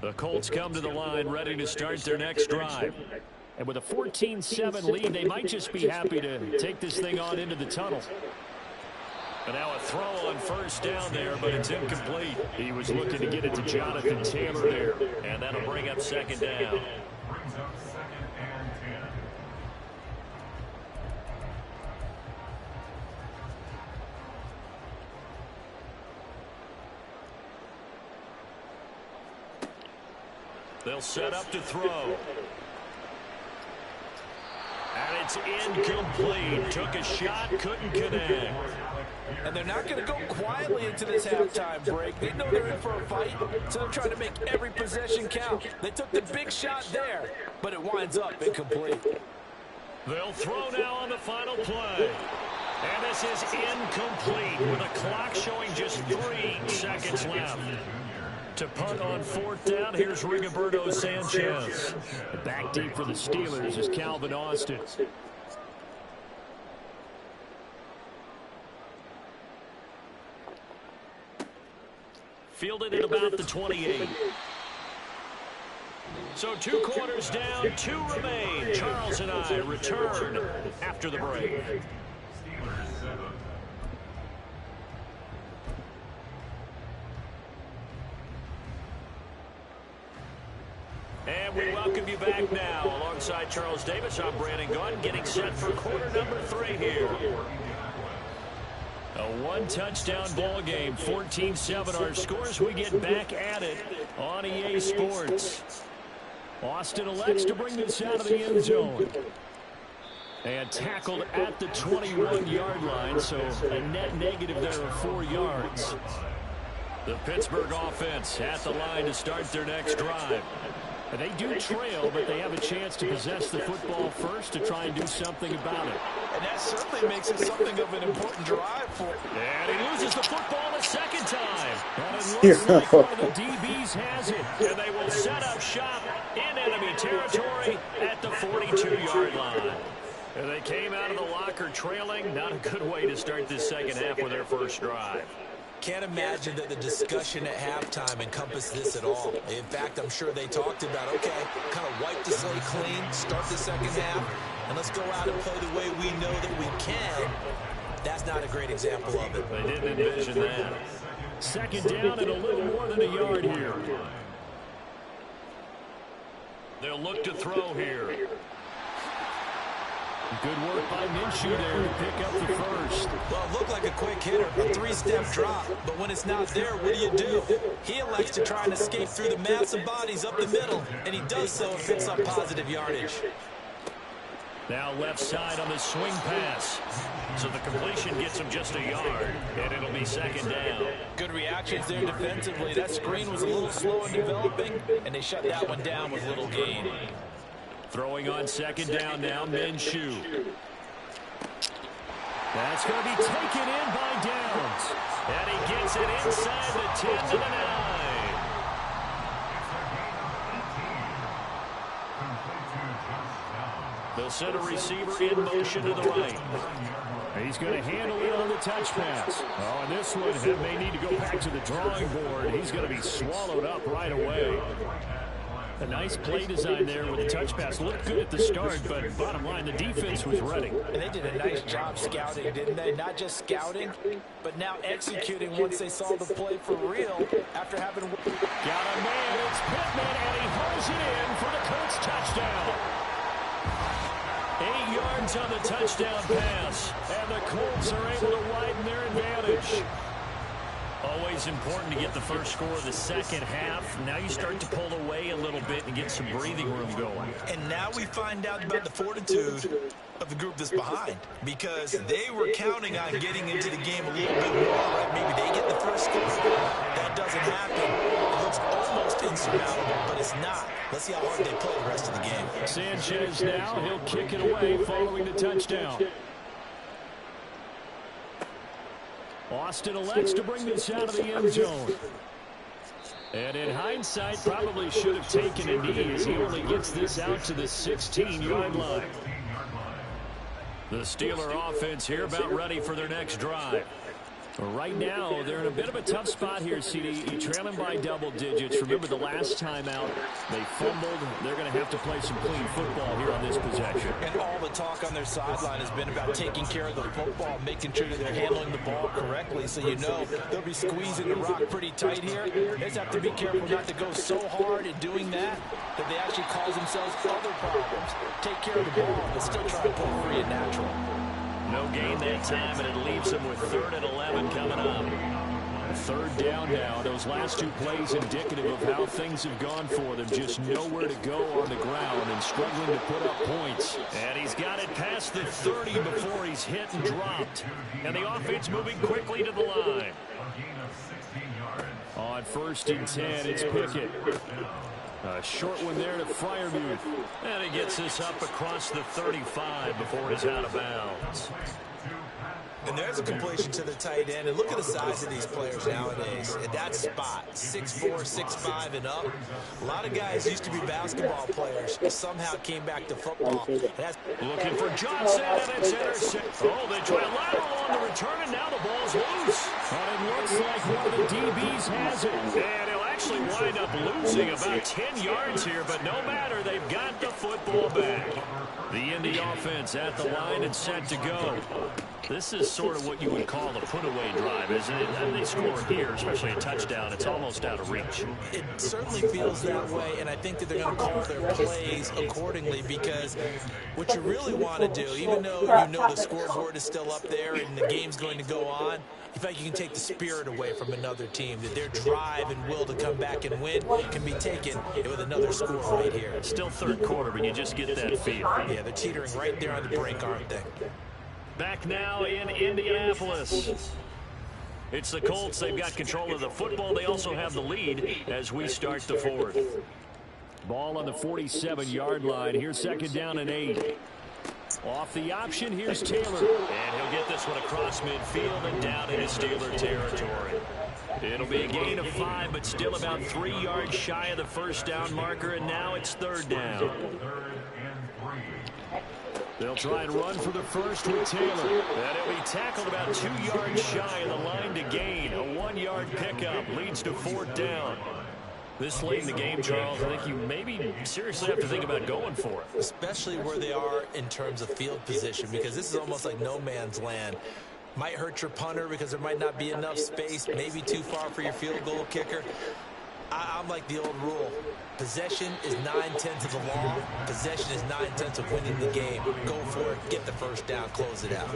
The Colts come to the line ready to start their next drive. And with a 14-7 lead, they might just be happy to take this thing on into the tunnel. And now a throw on first down there, but it's incomplete. He was looking to get it to Jonathan Taylor there. And that'll bring up 2nd down. Brings up 2nd and 10. They'll set up to throw. And it's incomplete. Took a shot, couldn't connect. And they're not going to go quietly into this halftime break. They know they're in for a fight, so they're trying to make every possession count. They took the big shot there, but it winds up incomplete. They'll throw now on the final play. And this is incomplete with a clock showing just 3 seconds left. To punt on 4th down, here's Rigoberto Sanchez. Back deep for the Steelers is Calvin Austin. Fielded at about the 28. So 2 quarters down, 2 remain. Charles and I return after the break. Steelers 7. And And we welcome you back now. Alongside Charles Davis, I'm Brandon Gaudin, getting set for quarter number 3 here. A one-touchdown ball game, 14-7 our scores. We get back at it on EA Sports. Austin elects to bring this out of the end zone. And tackled at the 21-yard line, so a net negative there of 4 yards. The Pittsburgh offense at the line to start their next drive. They do trail, but they have a chance to possess the football first to try and do something about it. And that certainly makes it something of an important drive for him. And he loses the football a second time. And it looks like one of the DBs has it. And they will set up shop in enemy territory at the 42-yard line. And they came out of the locker trailing. Not a good way to start this second half with their first drive. Can't imagine that the discussion at halftime encompassed this at all. In fact, I'm sure they talked about, okay, kind of wipe the slate clean, start the second half, and let's go out and play the way we know that we can. That's not a great example of it. They didn't envision that. Second down and a little more than a yard here. They'll look to throw here. Good work by Minshew there to pick up the first. Well, it looked like a quick hitter, a 3-step drop. But when it's not there, what do? He elects to try and escape through the massive bodies up the middle, and he does so and picks up positive yardage. Now left side on the swing pass. So the completion gets him just a yard, and it'll be second down. Good reactions there defensively. That screen was a little slow in developing, and they shut that one down with little gain. Throwing on second down now, Minshew. That's going to be taken in by Downs. And he gets it inside the 10 to the 9. They'll send a receiver in motion to the right. He's going to handle it on the touch pass. Oh, and this one may need to go back to the drawing board. He's going to be swallowed up right away. A nice play design there with the touch pass. Looked good at the start, but bottom line, the defense was ready. And they did a nice job scouting, didn't they? Not just scouting, but now executing once they saw the play for real after having... Got a man, it's Pittman, and he hauls it in for the Colts touchdown. 8 yards on the touchdown pass, and the Colts are able to widen their advantage. Always important to get the first score of the second half. Now you start to pull away a little bit and get some breathing room going. And now we find out about the fortitude of the group that's behind, because they were counting on getting into the game a little bit more, right? Maybe they get the first score. That doesn't happen. It looks almost insurmountable, but it's not. Let's see how hard they play the rest of the game. Sanchez now, he'll kick it away following the touchdown. Austin elects to bring this out of the end zone. And in hindsight, probably should have taken a knee as he only gets this out to the 16-yard line. The Steeler offense here about ready for their next drive. Right now, they're in a bit of a tough spot here, CD. Trailing by double digits. Remember the last time out, they fumbled. They're going to have to play some clean football here on this possession. And all the talk on their sideline has been about taking care of the football, making sure that they're handling the ball correctly. So you know they'll be squeezing the rock pretty tight here. They just have to be careful not to go so hard in doing that they actually cause themselves other problems. Take care of the ball, but still try to pull free and natural. No gain that time, and it leaves them with 3rd and 11 coming up. Third down now. Those last 2 plays indicative of how things have gone for them. Just nowhere to go on the ground and struggling to put up points. And he's got it past the 30 before he's hit and dropped. And the offense moving quickly to the line. On 1st and 10, it's Pickett. A short one there to Freiermuth. And he gets this up across the 35 before he's out of bounds. And there's a completion to the tight end. And look at the size of these players nowadays. At that spot, 6'4", 6'5", and up. A lot of guys used to be basketball players, but somehow came back to football. Looking for Johnson, and it's intercepted. Oh, they try a lateral on the return, and now the ball's loose. And it looks like one of the DBs has it. And he'll actually wind up losing about 10 yards here, but no matter, they've got the football back. The Indy offense at the line and set to go. This is sort of what you would call a put-away drive, isn't it? And they score here, especially a touchdown. It's almost out of reach. It certainly feels that way, and I think that they're going to call their plays accordingly, because what you really want to do, even though you know the scoreboard is still up there and the game's going to go on, in fact, you can take the spirit away from another team, that their drive and will to come back and win can be taken with another score right here. It's still third quarter, but you just get that feel. Yeah, they're teetering right there on the brink, aren't they? Back now in Indianapolis. It's the Colts. They've got control of the football. They also have the lead as we start the fourth. Ball on the 47-yard line. Here's second down and 8. Off the option, here's Taylor. And he'll get this one across midfield and down into Steeler territory. It'll be a gain of 5, but still about 3 yards shy of the first down marker, and now it's third down. They'll try and run for the first with Taylor. And he'll be tackled about 2 yards shy of the line to gain. A 1-yard pickup leads to fourth down. This late in the game, Charles, I think you maybe seriously have to think about going for it. Especially where they are in terms of field position, because this is almost like no man's land. Might hurt your punter because there might not be enough space, maybe too far for your field goal kicker. I'm like the old rule. Possession is 9/10 of the law. Possession is 9/10 of winning the game. Go for it. Get the first down. Close it out.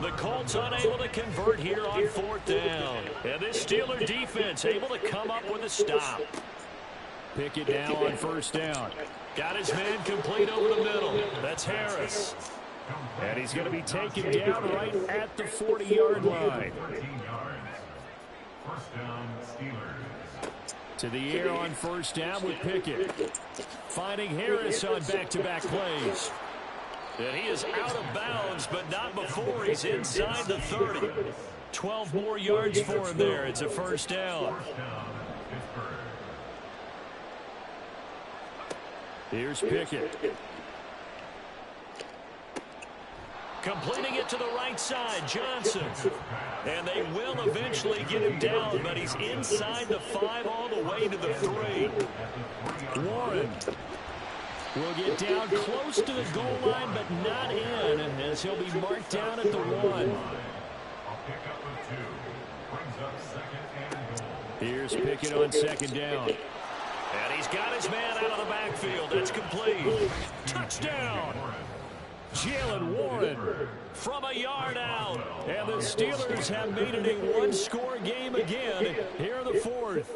The Colts unable to convert here on fourth down. And this Steeler defense able to come up with a stop. Pickett now on first down. Got his man complete over the middle. That's Harris. And he's going to be taken down right at the 40-yard line. First down, Steelers. To the air on first down with Pickett. Finding Harris on back-to-back plays. And he is out of bounds, but not before he's inside the 30. 12 more yards for him there. It's a first down. Here's Pickett. Completing it to the right side, Johnson. And they will eventually get him down, but he's inside the 5 all the way to the 3. Warren will get down close to the goal line, but not in, as he'll be marked down at the 1. Here's Pickett on second down. And he's got his man out of the backfield. That's complete. Touchdown. Jalen Warren From a yard out. And the Steelers have made it a one-score game again here in the fourth.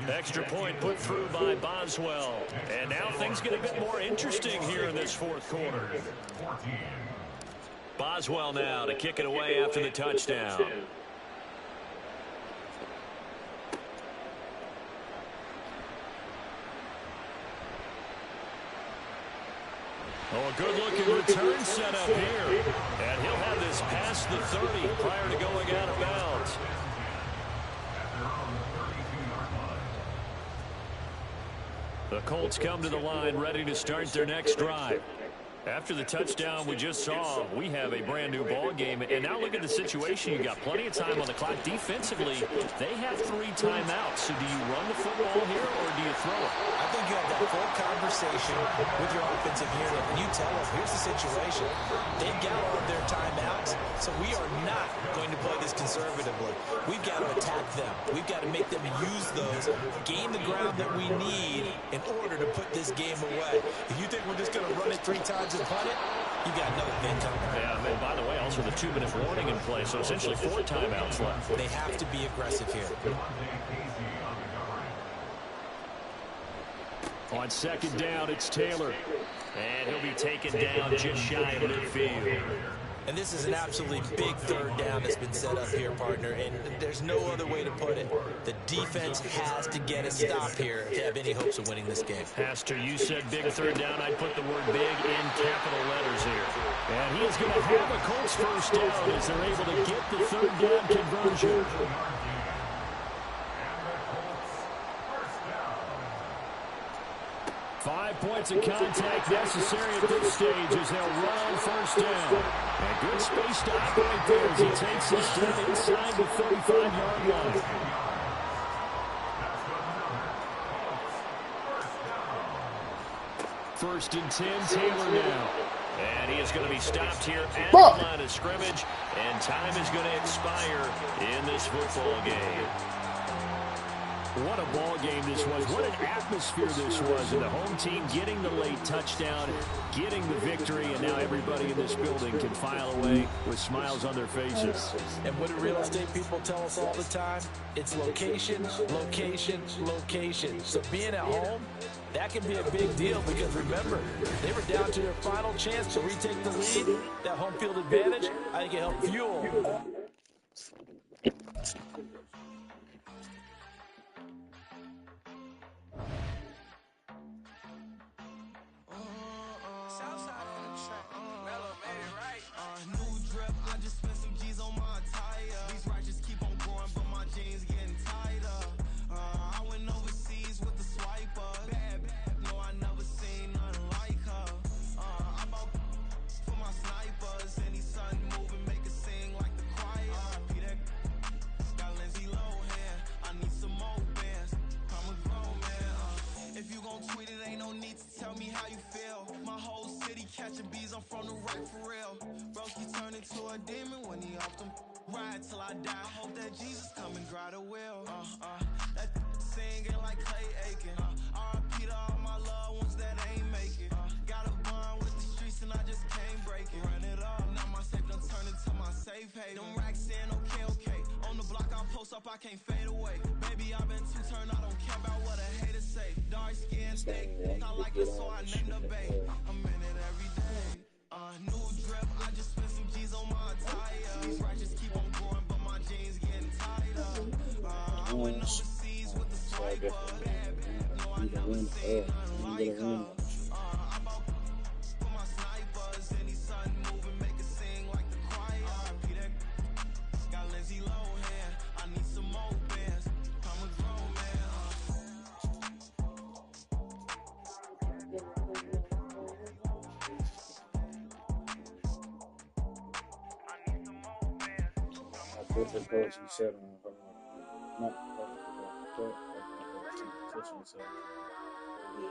Extra point put through by Boswell. And now things get a bit more interesting here in this fourth quarter. Boswell now to kick it away after the touchdown. Oh, a good-looking return set up here. And he'll have this past the 30 prior to going out of bounds. The Colts come to the line ready to start their next drive. After the touchdown we just saw, we have a brand-new ball game. And now look at the situation. You got plenty of time on the clock. Defensively, they have 3 timeouts. So do you run the football here or do you throw it? I think you have that full conversation with your offensive unit, and you tell them, here's the situation. They've got all of their timeouts, so we are not going to play this conservatively. We've got to attack them. We've got to make them use those, gain the ground that we need in order to put this game away. If you think we're just going to run it 3 times and punt it, you got another thing coming. Yeah, and by the way, also the 2-minute warning in play, so essentially 4 timeouts left. They have to be aggressive here. On second down, it's Taylor. And he'll be taken down just shy of midfield. And this is an absolutely big third down that's been set up here, partner, and there's no other way to put it. The defense has to get a stop here to have any hopes of winning this game. Pastor, you said big third down. I'd put the word big in capital letters here. And he is going to have a Colts first down as they're able to get the third down conversion. 5 points of contact necessary at this stage as they'll run on first down. And good space to operate there as he takes this down inside the 35-yard line. 1st and 10, Taylor now. And he is going to be stopped here at the line of scrimmage, and time is going to expire in this football game. What a ball game this was. What an atmosphere this was. And the home team getting the late touchdown, getting the victory, and now everybody in this building can file away with smiles on their faces. And what do real estate people tell us all the time? It's location, location, location. So being at home, that can be a big deal because remember, they were down to their final chance to retake the lead. That home field advantage, I think it helped fuel. Catching bees, I'm from the right for real. Broski turned into a demon when he off them. Ride till I die. Hope that Jesus come and dry the wheel. That singing like Clay Aiken. R.I.P. to all my loved ones that ain't make it. Got a bond with the streets and I just can't break it. Run it up, now my safe done turned into my safe haven. Them racks in, okay. On the block I post up, I can't fade away. Baby, I've been too turned, I don't care about what a hater say. Dark skin, thick, I like it so I named the babe. I'm in it every day. New drip, I just spent some G's on my attire. These righteous keep on going, but my jeans getting tighter. I went overseas with the swiper. Bad, no, I never seen nothing like her. I bought for my snipers. Any sun moving, make it sing like the choir. R.I.P. that got Lindsay Lohan. I need some more bands. I'm a grown man. Different coach you said on her. Not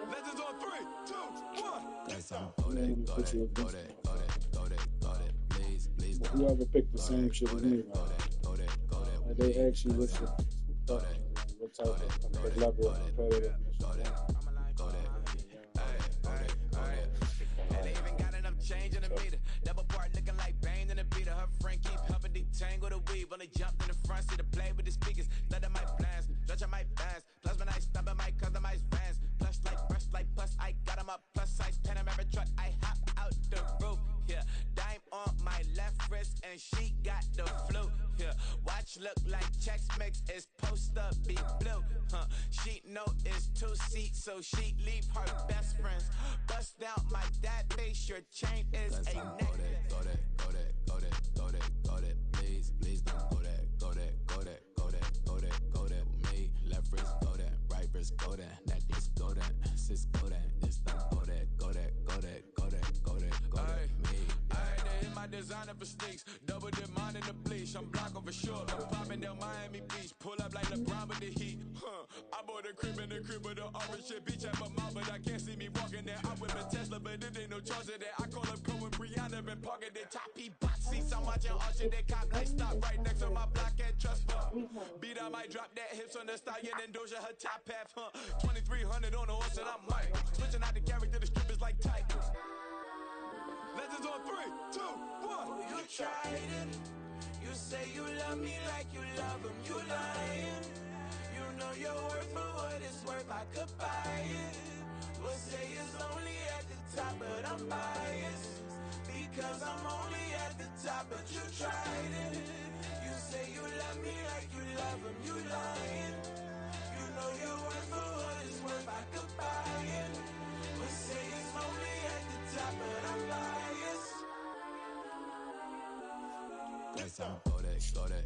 Legends on 3, 2, 1. Let's go. Whoever picked the same shit as me, they ask you what type of level of competitive. And they even got enough change in the meter. Double part looking like Bane in the beater. Her friend keep helping detangle the weave. When they jumped in the front seat to play with the speakers. Let my plans, stretch my bands. Plus when I stop at my customized fans. Plush like brush like plus I got them up. Plus size Panamera truck. I hop out the roof. Yeah, dime on my left wrist and she got the flu. Yeah, watch look like Chex Mix is post up be blue. She know it's 2 seats, so she leave her best friends. Bust down my dad face, your chain is a necklace. Go that, please don't go that, me, left wrist go that, right wrist go that, necklace go that, sis go that, this don't go that, me. I had to hit my designer for sneaks, double dip mine in the bleach, I'm block over short, I'm popping down Miami Beach, pull up like LeBron with the heat, I bought a crib in the crib with the orange shit, beach at my mouth, but I can't see me walking there, I whip a Tesla, but it ain't no charge of that, I call up Cohen, Brianna, been parking the top, he box seats, I'm watching all shit, they cop like stop right next to my block and trust fund, beat I might drop that hips on the stallion and Doja her top half, 2300 on the horse and I'm Mike, switching out the character, the strippers like Tigers. Legends on 3, 2, 1. You tried it. You say you love me like you love him. You lying. You know your worth for what it's worth. I could buy it. We'll say it's only at the top, but I'm biased. Because I'm only at the top, but you tried it. You say you love me like you love him. You lying. You know your worth for what it's worth. I could buy it. We'll say it's only at the top, but I'm biased. That's how go that,